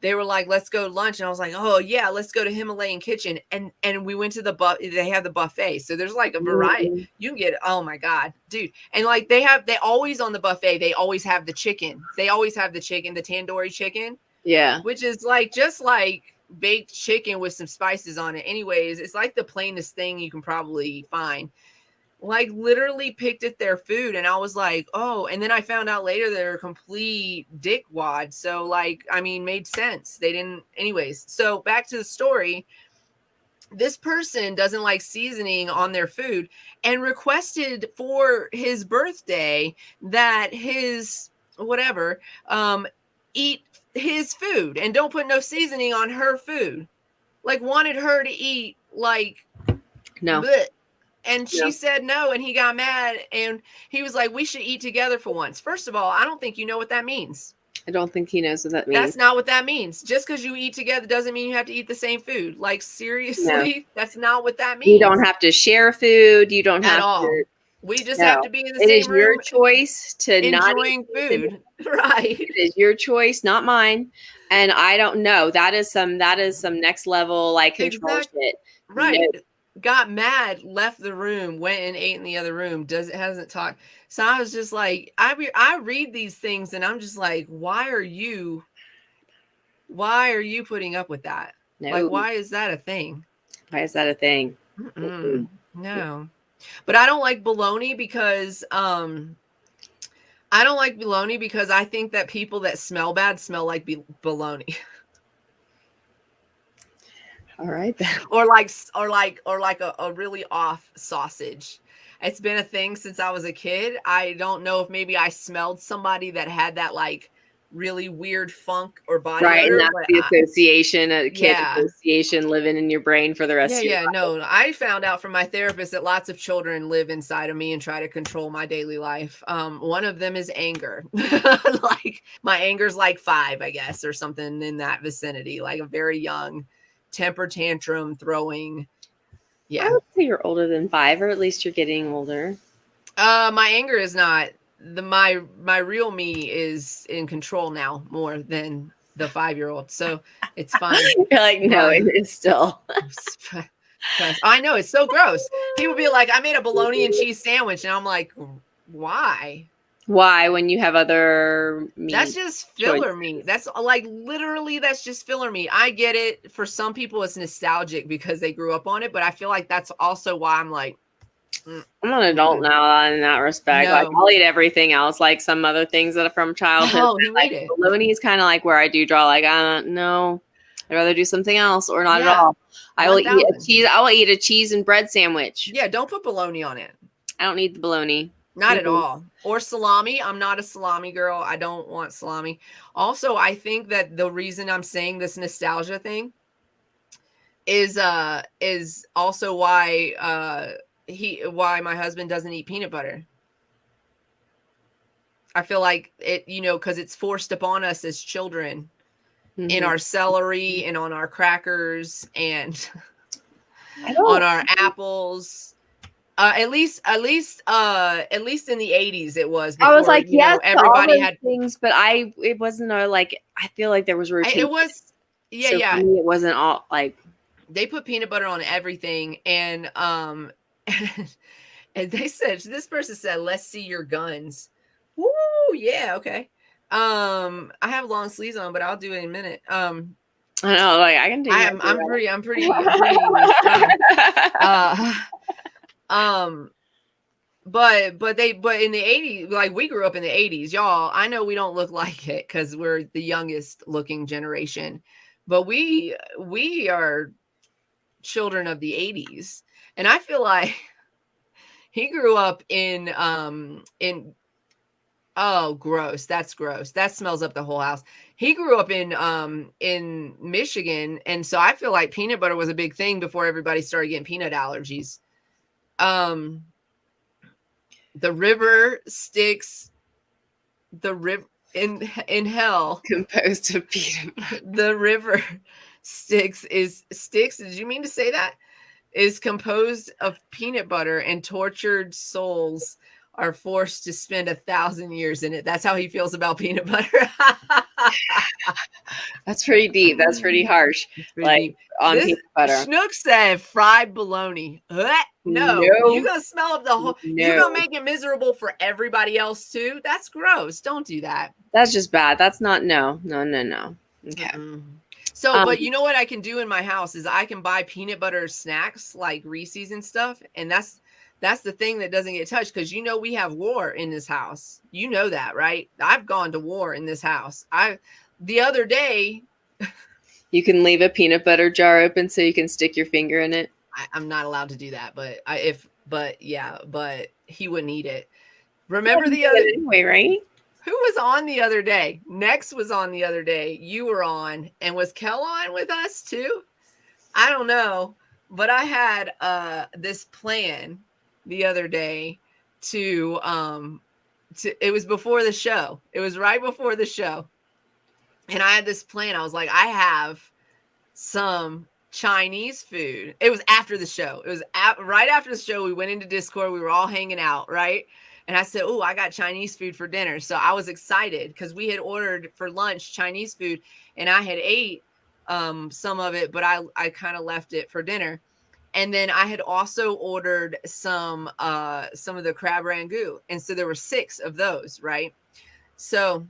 they were like, let's go to lunch. And I was like, oh yeah, let's go to Himalayan Kitchen. And we went to they have the buffet. So there's like a variety. You can get, oh my God, dude. And like they always on the buffet, they always have the chicken. They always have the chicken, the tandoori chicken. Yeah. Which is like, just like baked chicken with some spices on it. Anyways, it's like the plainest thing you can probably find. Like, literally picked at their food, and I was like, oh. And then I found out later they're a complete dickwad. So like, I mean, made sense. They didn't. Anyways, so back to the story. this person doesn't like seasoning on their food and requested for his birthday that his whatever eat his food and don't put no seasoning on her food. Like wanted her to eat like no. bleh. And she said no, and he got mad, and he was like, we should eat together for once. First of all, I don't think you know what that means. I don't think he knows what that means. That's not what that means. Just because you eat together doesn't mean you have to eat the same food. Like, seriously, that's not what that means. You don't have to share food. You don't have to. We just have to be in the same room. It is your choice to not enjoying food. Right. It is your choice, not mine. And I don't know. That is some next level like control shit. Right. No. Got mad, left the room, went and ate in the other room. Hasn't talked. So I was just like, I read these things and I'm just like, why are you putting up with that? No. Like, why is that a thing? Why is that a thing? No. But I don't like bologna because I think that people that smell bad smell like bologna. All right. or like a really off sausage. It's been a thing since I was a kid. I don't know if maybe I smelled somebody that had that like really weird funk or body odor. And that's the association, association living in your brain for the rest of your life. No, I found out from my therapist that lots of children live inside of me and try to control my daily life. One of them is anger. Like my anger's like 5, I guess, or something in that vicinity, like a very young temper tantrum throwing. Yeah, I would say you're older than 5, or at least you're getting older. My anger is not my real me is in control now more than the 5-year-old, so it's fine. You're like, no, it is still. I know it's so gross. People be like, I made a bologna and cheese sandwich, and I'm like, why? Why, when you have other meat? That's just filler meat. That's like literally that's just filler meat. I get it. For some people, it's nostalgic because they grew up on it, but I feel like that's also why I'm like, I'm an adult now in that respect. No. Like I'll eat everything else, like some other things that are from childhood. Oh, you like bologna is kind of like where I do draw. Like no, I'd rather do something else or not at all. I will eat a cheese. I will eat a cheese and bread sandwich. Yeah, don't put bologna on it. I don't need the bologna. Not at all. Or salami. I'm not a salami girl. I don't want salami. Also, I think that the reason I'm saying this nostalgia thing is also why my husband doesn't eat peanut butter. I feel like it, because it's forced upon us as children in our celery and on our crackers and on our apples. At least in the 80s it was. Before, I was like, yes, everybody had things, but it wasn't like I feel like there was routine. It was, yeah. For me, it wasn't all like they put peanut butter on everything, and and they said this person said, "Let's see your guns." Woo, yeah, okay. I have long sleeves on, but I'll do it in a minute. I know, like I can do. I'm pretty. But in the 80s, like we grew up in the 80s, y'all. I know we don't look like it because we're the youngest looking generation, but we are children of the 80s, and I feel like he grew up in oh, gross. That's gross. That smells up the whole house. He grew up in Michigan, and so I feel like peanut butter was a big thing before everybody started getting peanut allergies. The river Styx, the river in hell composed of peanut butter. The river Styx. Did you mean to say that? Is composed of peanut butter, and tortured souls are forced to spend 1,000 years in it. That's how he feels about peanut butter. That's pretty deep. That's pretty harsh. Like deep. On this peanut butter. Schnook said fried bologna. No, you're gonna smell up the whole. No. You're gonna make it miserable for everybody else too. That's gross. Don't do that. That's just bad. That's not no. Okay. Mm-hmm. So, but you know what I can do in my house is I can buy peanut butter snacks like Reese's and stuff, and that's the thing that doesn't get touched because we have war in this house. You know that, right? I've gone to war in this house. The other day, You can leave a peanut butter jar open so you can stick your finger in it. I'm not allowed to do that, but but he wouldn't eat it. Remember the other anyway, right? Who was on the other day? Next was on the other day. You were on, and was Kel on with us too? I don't know, but I had this plan the other day to it was before the show. It was right before the show. And I had this plan. I was like, I have some Chinese food. It was after the show. It was right after the show. We went into Discord. We were all hanging out, right? And I said, "Oh, I got Chinese food for dinner." So I was excited because we had ordered for lunch Chinese food, and I had ate some of it, but I kind of left it for dinner. And then I had also ordered some of the crab rangoon, and so there were 6 of those, right? So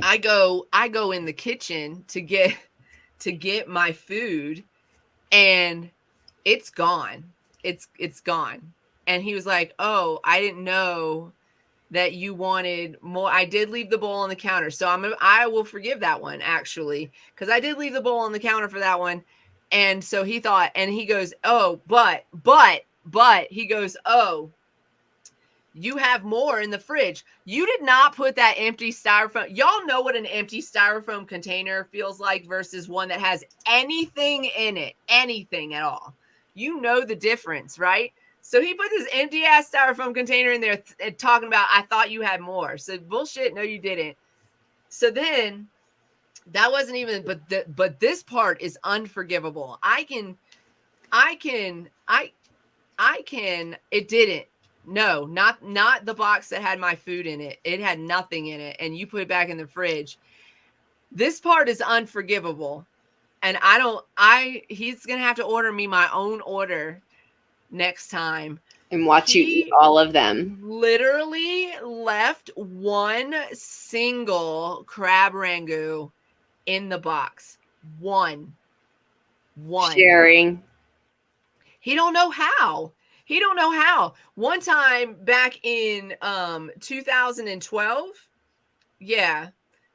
I go in the kitchen to get my food, and it's gone. It's gone. And he was like, "Oh, I didn't know that you wanted more." I did leave the bowl on the counter, so I will forgive that one, actually, because I did leave the bowl on the counter for that one. And so he thought, and he goes, "Oh, but he goes, oh, you have more in the fridge. You did not put that empty styrofoam." Y'all know what an empty styrofoam container feels like versus one that has anything in it, anything at all. You know the difference, right? So he put this empty ass styrofoam container in there talking about, "I thought you had more." So bullshit. No, you didn't. So then that wasn't even, but this part is unforgivable. It didn't. No, not the box that had my food in it. It had nothing in it, and you put it back in the fridge. This part is unforgivable. And he's going to have to order me my own order next time. And watch you eat all of them. Literally left one single crab rangoon in the box. One. Sharing. He don't know how. One time back in 2012, yeah,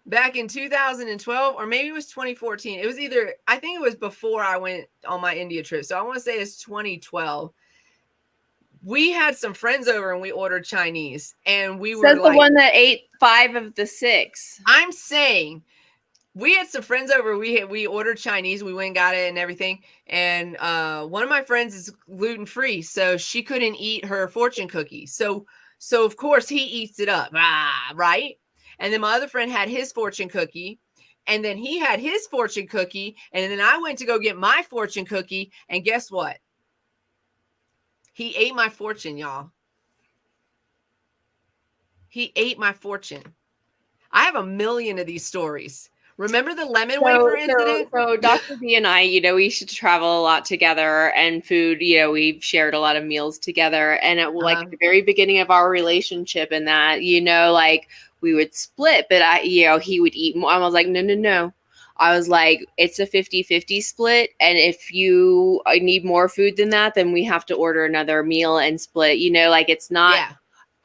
back in 2012, or maybe it was 2014. It was either, I think it was before I went on my India trip. So I want to say it's 2012. We had some friends over and we ordered Chinese, and we were like, the one that ate 5 of the 6. I'm saying, we had some friends over. We ordered Chinese. We went and got it and everything. And one of my friends is gluten free, so she couldn't eat her fortune cookie. So of course he eats it up, right? And then my other friend had his fortune cookie, and then he had his fortune cookie, and then I went to go get my fortune cookie, and guess what? He ate my fortune, y'all. He ate my fortune. I have a million of these stories. Remember the lemon wafer incident? So Dr. B and I, we used to travel a lot together, and food, we've shared a lot of meals together. And at like the very beginning of our relationship, and that, like we would split, but he would eat more. I was like, no. I was like, it's a 50-50 split. And if you need more food than that, then we have to order another meal and split, like it's not. Yeah.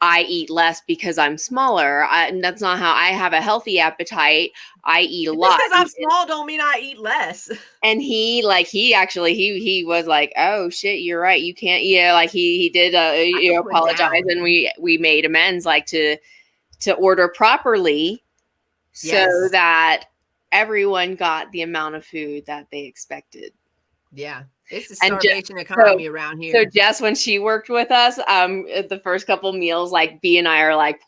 I eat less because I'm smaller. That's not how I have a healthy appetite. I eat a lot. Because I'm small don't mean I eat less. And he was like, "Oh shit, you're right. You can't." Yeah, like he did apologize, and we made amends, like to order properly, so that everyone got the amount of food that they expected. Yeah. It's a starvation economy around here. So Jess, when she worked with us, the first couple meals, like B and I are like,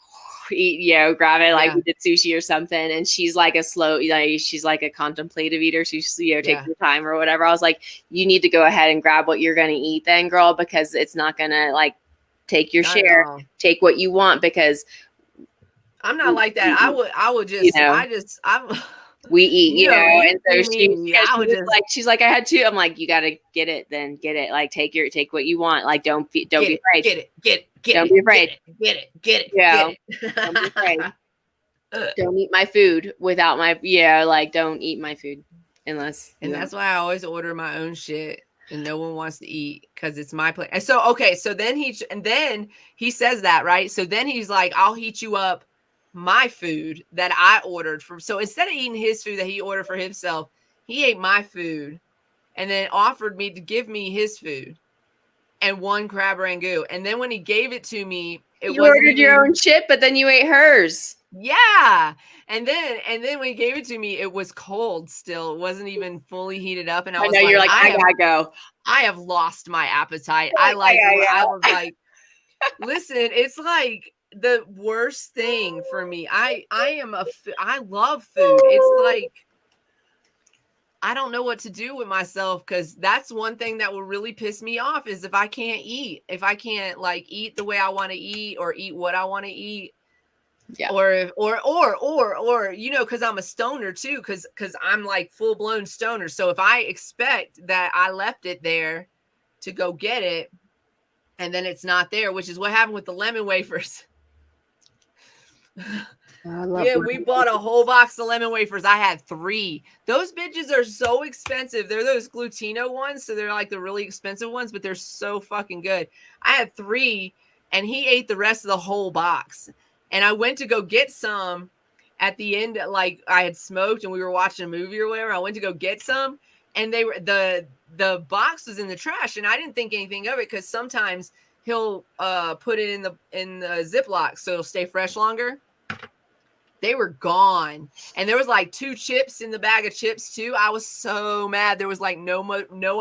eat, grab it, like we did sushi or something. And she's like a slow, she's like a contemplative eater. She's, take your time or whatever. I was like, you need to go ahead and grab what you're going to eat then, girl, because it's not going to like take your share, take what you want, because I'm not like that. I would just, we eat, and so she's like, I had to. I'm like, you got to get it, then get it. Like, take what you want. Like, don't be afraid. Get it. Don't be afraid. Get it. Yeah. Don't be afraid. Don't eat my food without my, don't eat my food unless. And that's why I always order my own shit, and no one wants to eat because it's my plate. And so, okay. So then he says that, right? So then he's like, I'll heat you up my food that I ordered from. So instead of eating his food that he ordered for himself, He ate my food and then offered me to give me his food and one crab rangoon. And then when he gave it to me, you ordered your own shit, but then you ate hers. Yeah. And then when he gave it to me, it was cold still. It wasn't even fully heated up. And I was know, like, you're like, I gotta go. I have lost my appetite. I was like, listen, it's like the worst thing for me. I love food. It's like, I don't know what to do with myself, because that's one thing that will really piss me off is if I can't eat, if I can't like eat the way I want to eat or eat what I want to eat. Yeah. Or you know, because I'm a stoner too, because I'm like full-blown stoner. So if I expect that I left it there to go get it and then it's not there, which is what happened with the lemon wafers. We bought a whole box of lemon wafers. I had 3. Those bitches are so expensive. They're those Glutino ones, so they're like the really expensive ones, but they're so fucking good. I had 3 and he ate the rest of the whole box. And I went to go get some at the end, like I had smoked and we were watching a movie or whatever. I went to go get some and they were the box was in the trash, and I didn't think anything of it because sometimes he'll put it in the Ziploc so it'll stay fresh longer. They were gone, and there was like 2 chips in the bag of chips too. I was so mad. There was like no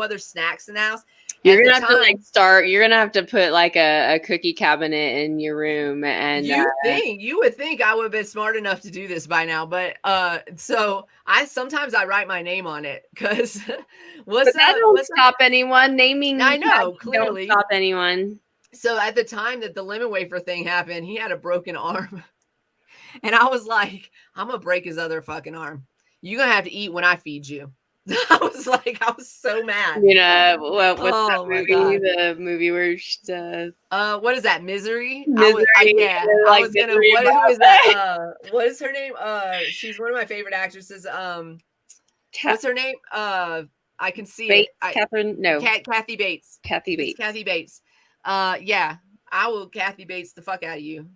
other snacks in the house. You're gonna have to like start. You're gonna have to put like a cookie cabinet in your room, and you would think I would have been smart enough to do this by now, but so sometimes I write my name on it because don't stop anyone naming. I know clearly don't stop anyone. So at the time that the lemon wafer thing happened, he had a broken arm. And I was like, I'm going to break his other fucking arm. You're going to have to eat when I feed you. I was so mad. You know, what's that movie? The movie where what is that? Misery? Misery. Who is that? What is her name? She's one of my favorite actresses. What's her name? I can see Bates, it. Catherine, no. Kathy Bates. Kathy Bates. It's Kathy Bates. Yeah, I will Kathy Bates the fuck out of you.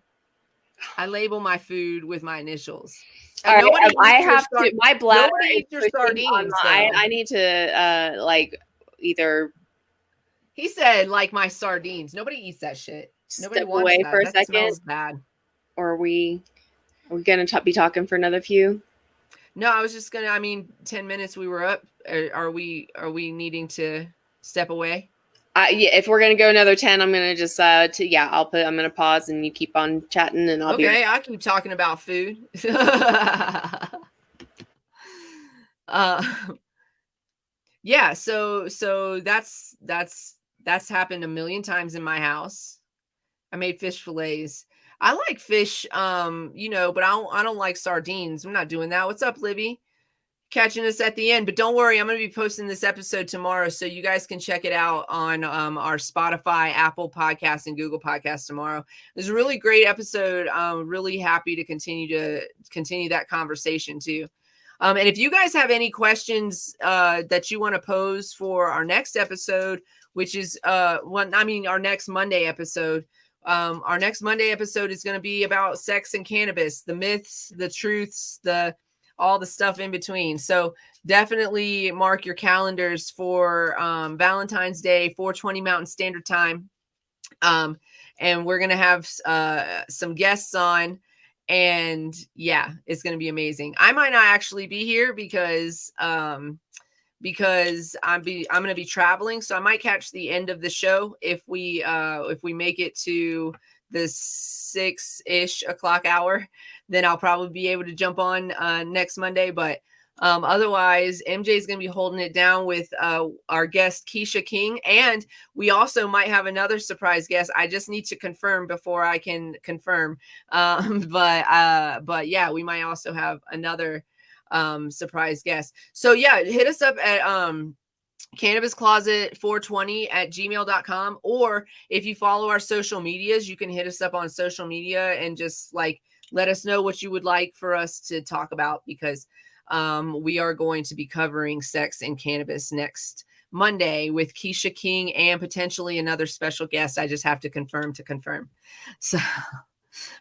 I label my food with my initials. All right, I have to. My bladder. Nobody eats your sardines. I need to like either. He said like my sardines. Nobody eats that shit. Nobody wants away that. For a that second. Smells bad. Or are we gonna be talking for another few? No, I was just gonna. I mean, 10 minutes. We were up. Are we needing to step away? Yeah, if we're gonna go another 10, I'm gonna just I'm gonna pause and you keep on chatting and I'll be okay. I'll keep talking about food. Yeah, so that's happened a million times in my house. I made fish fillets. I like fish, but I don't like sardines. I'm not doing that. What's up, Libby? Catching us at the end, but don't worry, I'm going to be posting this episode tomorrow, so you guys can check it out on our Spotify, Apple Podcasts, and Google Podcasts tomorrow. It was a really great episode. I'm really happy to continue that conversation too. And if you guys have any questions that you want to pose for our next episode, which is our next Monday episode. Our next Monday episode is going to be about sex and cannabis, the myths, the truths, all the stuff in between. So definitely mark your calendars for Valentine's Day, 4:20 Mountain Standard Time. And we're going to have some guests on, and yeah, it's going to be amazing. I might not actually be here because I'm going to be traveling. So I might catch the end of the show if we make it to the 6-ish o'clock hour, then I'll probably be able to jump on next Monday. But otherwise, MJ is going to be holding it down with our guest, Keisha King. And we also might have another surprise guest. I just need to confirm before I can confirm. But yeah, we might also have another surprise guest. So yeah, hit us up at cannabiscloset420@gmail.com, or if you follow our social medias, you can hit us up on social media and just like let us know what you would like for us to talk about, because we are going to be covering sex and cannabis next Monday with Keisha King and potentially another special guest. I just have to confirm. So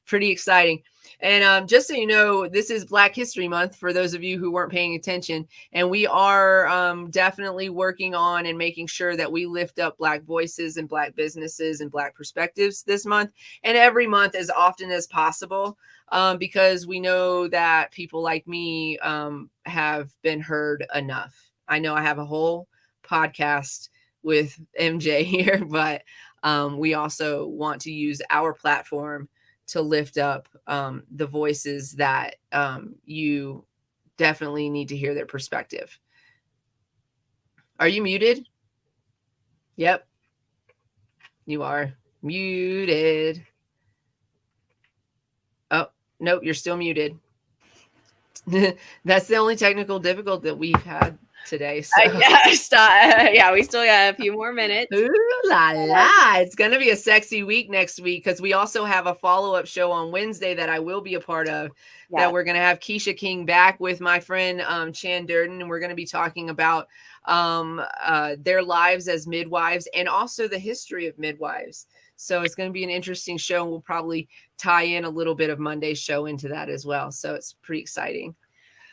pretty exciting. And just so you know, this is Black History Month for those of you who weren't paying attention. And we are definitely working on and making sure that we lift up Black voices and Black businesses and Black perspectives this month and every month as often as possible, because we know that people like me have been heard enough. I know I have a whole podcast with MJ here, but we also want to use our platform to lift up the voices that you definitely need to hear their perspective. Are you muted? Yep, you are muted. Oh, nope, you're still muted. That's the only technical difficulty that we've had today. So. Yeah, we still got a few more minutes. Ooh la la. It's going to be a sexy week next week because we also have a follow-up show on Wednesday that I will be a part of. Yeah. That we're going to have Keisha King back with my friend Chan Durden, and we're going to be talking about their lives as midwives and also the history of midwives. So it's going to be an interesting show, and we'll probably tie in a little bit of Monday's show into that as well. So it's pretty exciting.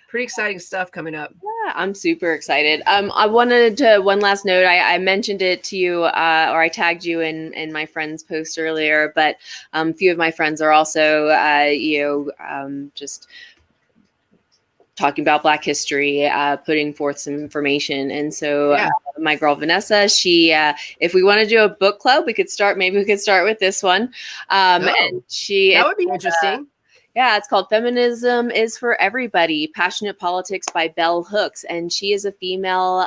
Pretty exciting stuff coming up. Yeah, I'm super excited. I wanted to, one last note, I mentioned it to you, or I tagged you in my friend's post earlier, but a few of my friends are also, just talking about Black history, putting forth some information. And so my girl, Vanessa, she, if we want to do a book club, maybe we could start with this one. And that would be interesting. Yeah, it's called Feminism is for Everybody, Passionate Politics by Bell Hooks. And she is a female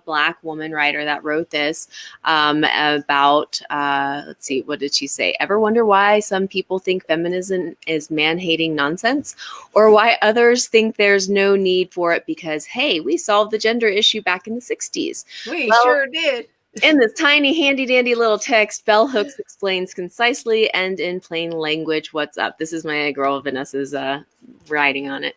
Black woman writer that wrote this about, let's see, what did she say? Ever wonder why some people think feminism is man-hating nonsense? Or why others think there's no need for it because, hey, we solved the gender issue back in the 60s. We sure did. In this tiny, handy-dandy little text, Bell Hooks explains concisely and in plain language what's up. This is my girl Vanessa's writing on it.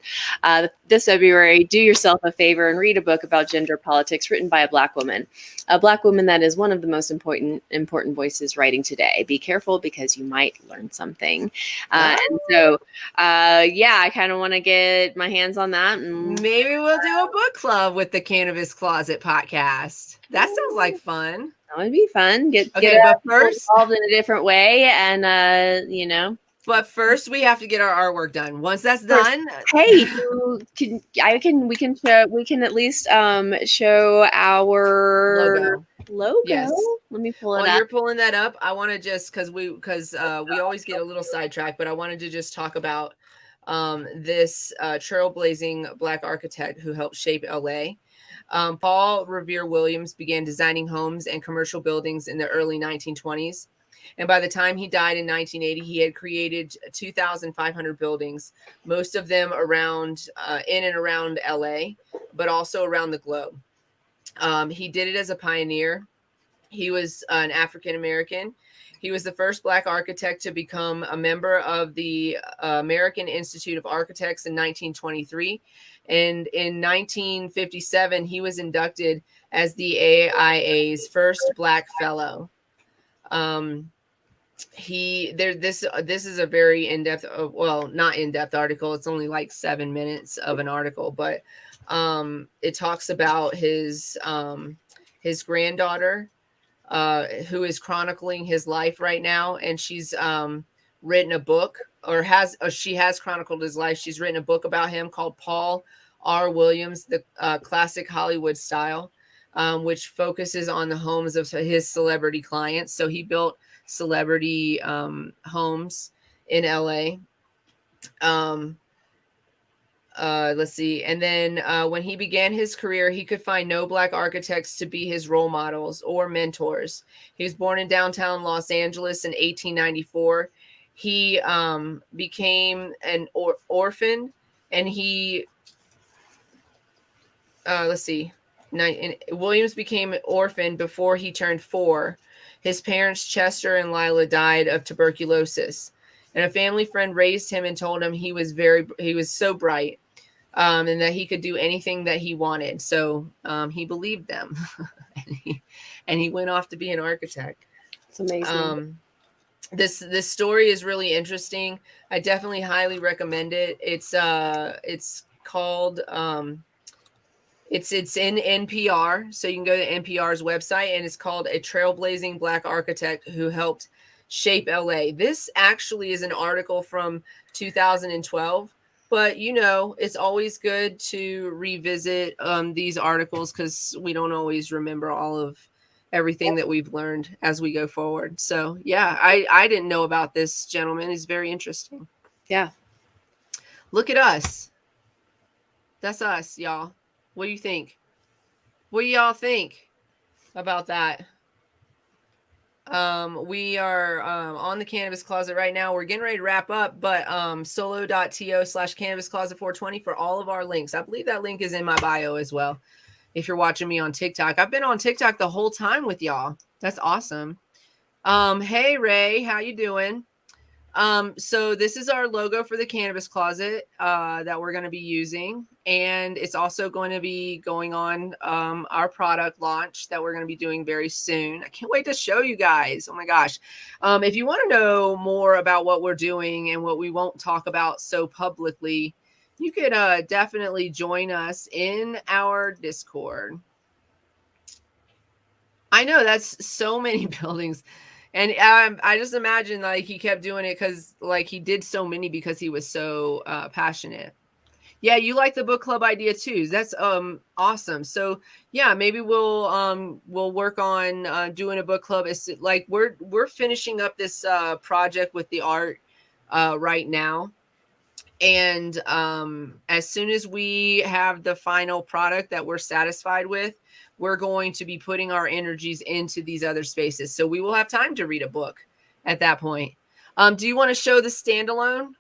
This February, do yourself a favor and read a book about gender politics written by a Black woman that is one of the most important voices writing today. Be careful because you might learn something. And so, I kind of want to get my hands on that. And maybe we'll do a book club with the Cannabis Closet podcast. That sounds like fun. That would be fun. Get but first involved in a different way, and But first, we have to get our artwork done. Once that's done, hey, we can at least show our logo. Yes. Let me pull it up. While you're pulling that up, I want to just because we always get a little sidetracked, but I wanted to just talk about this trailblazing Black architect who helped shape LA. Paul Revere Williams began designing homes and commercial buildings in the early 1920s. And by the time he died in 1980, he had created 2,500 buildings, most of them around in and around LA, but also around the globe. He did it as a pioneer. He was an African-American. He was the first Black architect to become a member of the American Institute of Architects in 1923. And in 1957, he was inducted as the AIA's first Black fellow. This is a very in-depth, not in-depth article. It's only like 7 minutes of an article, but it talks about his granddaughter, who is chronicling his life right now, and she's written a book, she has chronicled his life. She's written a book about him called Paul R. Williams, the Classic Hollywood Style, which focuses on the homes of his celebrity clients. So he built celebrity homes in LA. Let's see. And then when he began his career, he could find no Black architects to be his role models or mentors. He was born in downtown Los Angeles in 1894. He became an orphan, and he, Williams became an orphan before he turned 4. His parents, Chester and Lila, died of tuberculosis, and a family friend raised him and told him he was so bright, and that he could do anything that he wanted. So he believed them, and he went off to be an architect. It's amazing. this story is really interesting. I definitely highly recommend it. It's called it's in NPR, so you can go to NPR's website, and it's called A Trailblazing Black Architect Who Helped Shape LA. This actually is an article from 2012, but you know, it's always good to revisit these articles because we don't always remember all of everything that we've learned as we go forward. So yeah, I didn't know about this gentleman. He's very interesting. Yeah. Look at us. That's us, y'all. What do you think? What do y'all think about that? We are on the Cannabis Closet right now. We're getting ready to wrap up, but solo.to/Cannabis Closet 420 for all of our links. I believe that link is in my bio as well. If you're watching me on TikTok, I've been on TikTok the whole time with y'all. That's awesome. Hey Ray, how you doing? So this is our logo for the Cannabis Closet that we're going to be using, and it's also going to be going on our product launch that we're going to be doing very soon. I can't wait to show you guys. Oh my gosh. If you want to know more about what we're doing and what we won't talk about so publicly, you could definitely join us in our Discord. I know that's so many buildings. And I just imagine like he kept doing it because like he did so many because he was so passionate. Yeah, you like the book club idea too. That's awesome. So yeah, maybe we'll work on doing a book club. It's like we're finishing up this project with the art right now. And as soon as we have the final product that we're satisfied with, we're going to be putting our energies into these other spaces. So we will have time to read a book at that point. Do you want to show the standalone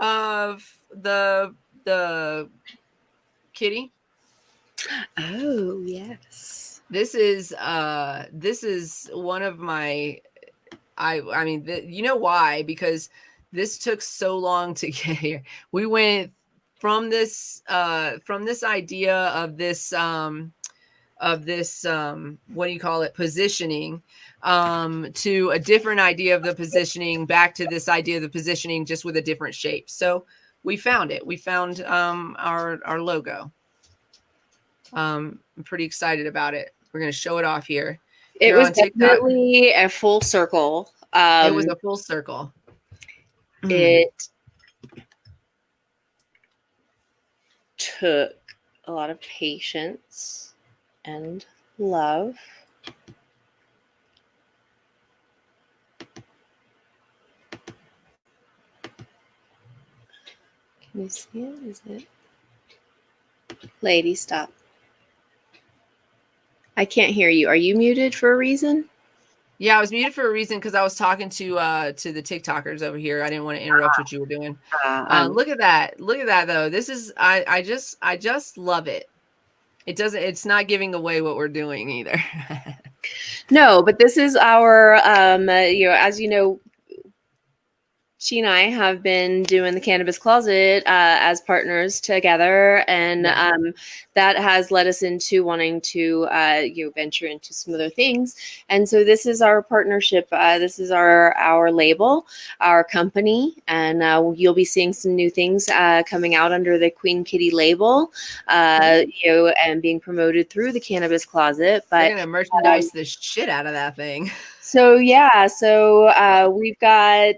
of the kitty? Oh, yes. This is one of my I mean, you know why? Because this took so long to get here. We went from this idea of this what do you call it, positioning, to a different idea of the positioning, back to this idea of the positioning just with a different shape. So we found it. We found our logo. I'm pretty excited about it. We're going to show it off here. It was definitely a full circle. It was a full circle. It took a lot of patience and love. Can you see it? Is it? Lady, stop. I can't hear you. Are you muted for a reason? Yeah, I was muted for a reason because I was talking to the TikTokers over here. I didn't want to interrupt what you were doing. Look at that. Look at that though. This is I just love it. It's not giving away what we're doing either. No, but this is our as you know, she and I have been doing the Cannabis Closet as partners together, and that has led us into wanting to venture into some other things. And so this is our partnership. This is our label, our company, and you'll be seeing some new things coming out under the Queen Kitty label, and being promoted through the Cannabis Closet. But we're gonna merchandise the shit out of that thing. So yeah, we've got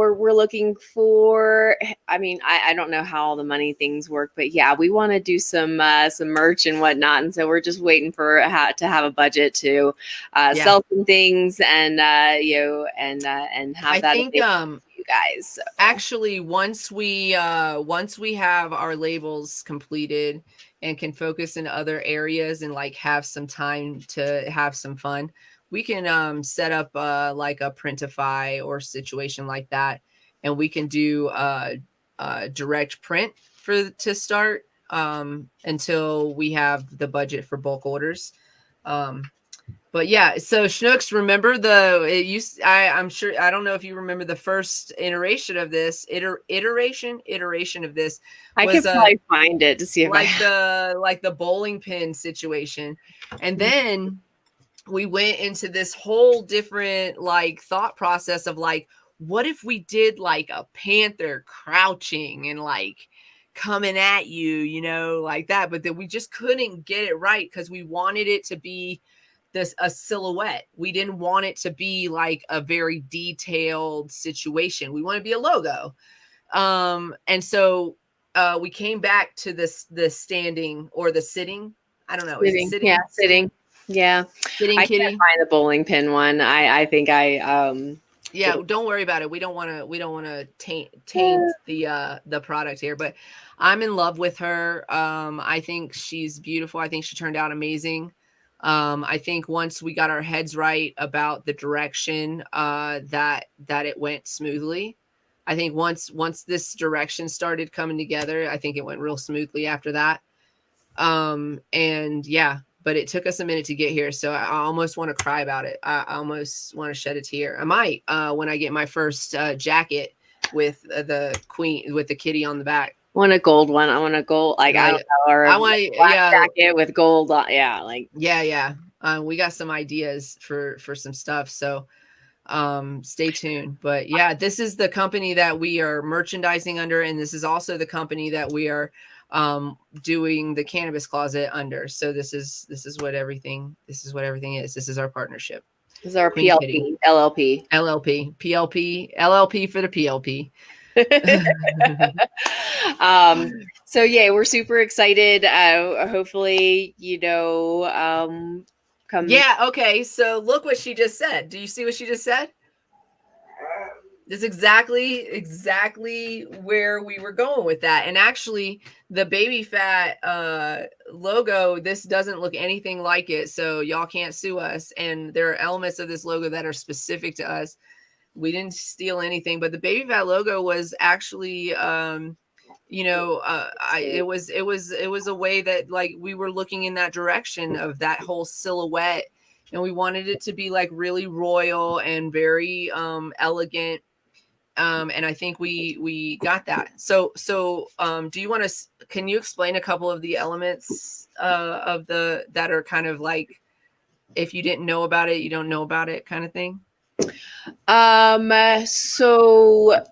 we're looking for. I mean, I don't know how all the money things work, but yeah, we want to do some merch and whatnot, and so we're just waiting for to have a budget to sell some things and and have that. I think you guys. So. Actually, once we have our labels completed and can focus in other areas and like have some time to have some fun, we can set up like a Printify or situation like that, and we can do direct print to start until we have the budget for bulk orders. But yeah, so Schnooks, remember I'm sure, I don't know if you remember the first iteration of this iteration of this. I could probably find it to see if like the bowling pin situation, and then we went into this whole different like thought process of like, what if we did like a panther crouching and like coming at you, you know, like that. But then we just couldn't get it right because we wanted it to be a silhouette. We didn't want it to be like a very detailed situation. We want to be a logo. And so we came back to the standing or the sitting. I don't know. Is it sitting? Yeah, sitting. Yeah. Sitting I kitty. can't find the bowling pin one. I think yeah, don't worry about it. We don't want to taint the product here, but I'm in love with her. I think she's beautiful. I think she turned out amazing. I think once we got our heads right about the direction that it went smoothly. I think once this direction started coming together, I think it went real smoothly after that. And yeah, but it took us a minute to get here. So I almost want to cry about it. I almost want to shed a tear. I might when I get my first jacket with the queen, with the kitty on the back. I want a gold one. I want a gold, like, I don't know, or I want a black jacket with gold on. Yeah, like yeah. We got some ideas for some stuff. So stay tuned. But yeah, this is the company that we are merchandising under, and this is also the company that we are doing the Cannabis Closet under. So this is what everything is. This is our partnership. This is our Queen PLP Kitty. LLP PLP LLP for the PLP. So yeah, we're super excited. Hopefully, come. Yeah. Okay. So look what she just said. Do you see what she just said? That's exactly where we were going with that. And actually the Baby Fat logo, this doesn't look anything like it. So y'all can't sue us. And there are elements of this logo that are specific to us. We didn't steal anything, but the Baby Fat logo was actually, it was a way that like we were looking in that direction of that whole silhouette. And we wanted it to be like really royal and very elegant. And I think we got that. So do you want to, can you explain a couple of the elements of that are kind of like, if you didn't know about it, you don't know about it kind of thing? So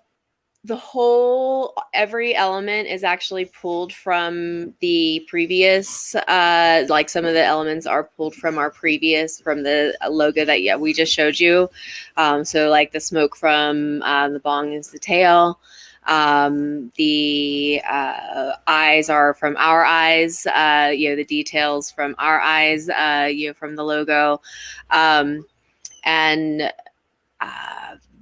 every element is actually pulled from the previous, like some of the elements are pulled from from the logo that we just showed you. So like the smoke from the bong is the tail. The eyes are from our eyes, the details from our eyes, from the logo. And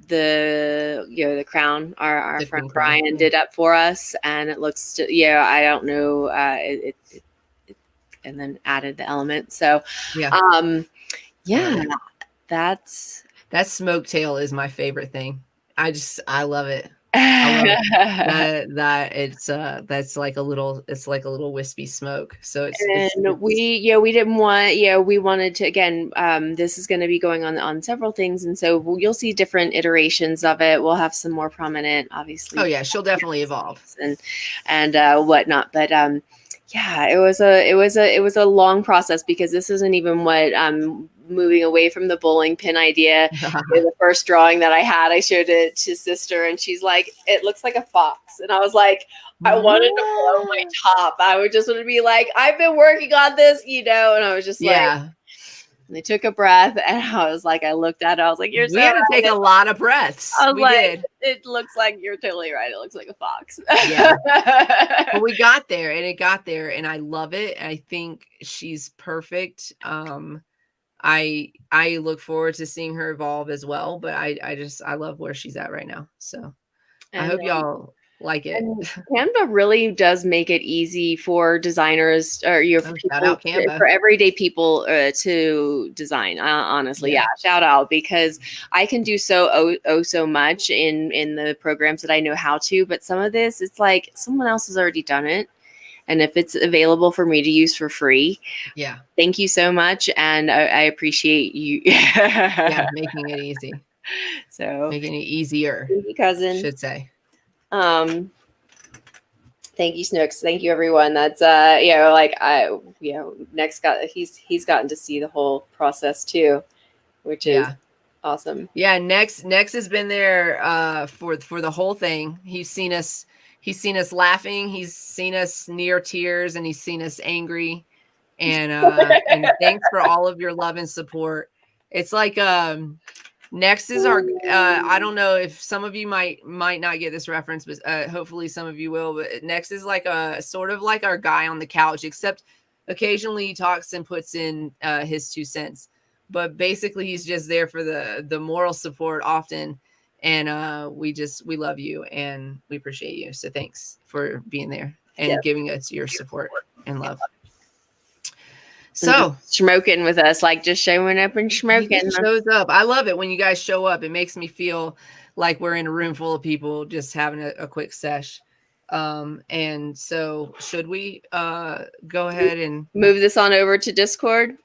the crown our friend Brian did up for us, and it looks I don't know, it and then added the element. So that smoke tail is my favorite thing. I love it. I love that it's that's like a little, it's like a little wispy smoke. So we didn't want, we wanted to, again, this is going to be going on several things, and so you'll see different iterations of it. We'll have some more prominent, obviously. Oh yeah, she'll definitely evolve and whatnot, but it was a long process, because this isn't even what moving away from the bowling pin idea. The first drawing that I had, I showed it to sister, and she's like, it looks like a fox. And I was like, I wanted to blow my top. I would just want to be like, I've been working on this, and I was just like, and they took a breath, and I was like, I looked at it, I was like, we had to take a lot of breaths. We did. It looks like, you're totally right. It looks like a fox. But we got there, and it got there, and I love it. I think she's perfect. I look forward to seeing her evolve as well, but I love where she's at right now. So I hope y'all like it. Canva really does make it easy for designers, or for everyday people to design. Honestly, shout out, because I can do so much in the programs that I know how to, but some of this, it's like someone else has already done it. And if it's available for me to use for free, thank you so much. And I appreciate you. Making it easy. So making it easier. Thank you, cousin. Should say. Thank you, Snooks. Thank you, everyone. That's Next he's gotten to see the whole process too, which is awesome. Yeah, Next has been there for the whole thing. He's seen us laughing, he's seen us near tears, and he's seen us angry. And thanks for all of your love and support. It's like Next is our I don't know if some of you might not get this reference, but hopefully some of you will. But Next is like a sort of like our guy on the couch, except occasionally he talks and puts in his 2 cents. But basically he's just there for the moral support often. And we love you and we appreciate you. So thanks for being there and giving us your support and love. So smoking with us, like just showing up and smoking. He shows up. I love it when you guys show up. It makes me feel like we're in a room full of people just having a quick sesh. And so should we go ahead and move this on over to Discord?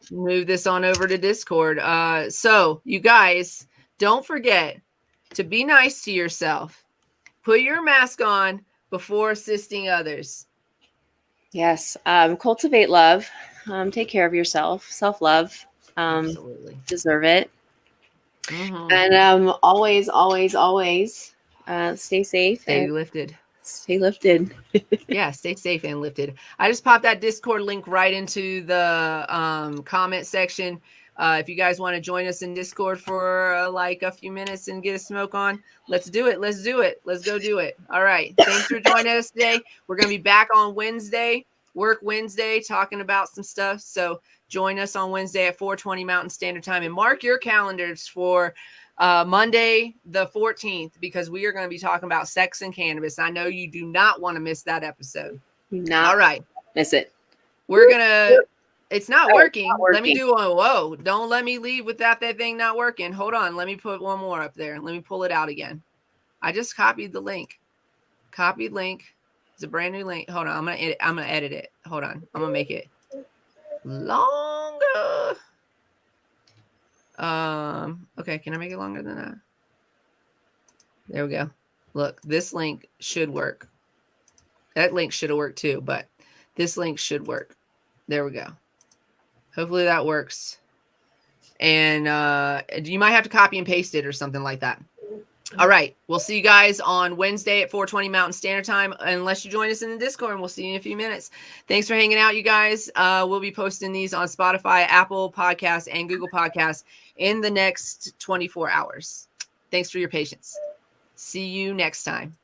So you guys, don't forget to be nice to yourself. Put your mask on before assisting others. Yes. Cultivate love. Take care of yourself. Self-love. Absolutely. Deserve it. Mm-hmm. And always stay safe. Stay lifted. Stay lifted. Yeah, stay safe and lifted. I just popped that Discord link right into the comment section. If you guys want to join us in Discord for like a few minutes and get a smoke on, let's do it. Let's go do it. All right. Thanks for joining us today. We're going to be back on Wednesday, Work Wednesday, talking about some stuff. So join us on Wednesday at 4:20 Mountain Standard Time and mark your calendars for Monday the 14th, because we are going to be talking about sex and cannabis. I know you do not want to miss that episode. All right. Miss it. We're going to, it's not working. Let me do one. Whoa. Don't let me leave without that thing not working. Hold on. Let me put one more up there. Let me pull it out again. I just copied the link. Copied link. It's a brand new link. Hold on. I'm going to edit it. Hold on. I'm going to make it longer. Okay, can I make it longer than that? There we go. Look, this link should work. That link should have worked too, but this link should work. There we go. Hopefully that works. And you might have to copy and paste it or something like that. All right. We'll see you guys on Wednesday at 4:20 Mountain Standard Time, unless you join us in the Discord, and we'll see you in a few minutes. Thanks for hanging out, you guys. We'll be posting these on Spotify, Apple Podcasts, and Google Podcasts in the next 24 hours. Thanks for your patience. See you next time.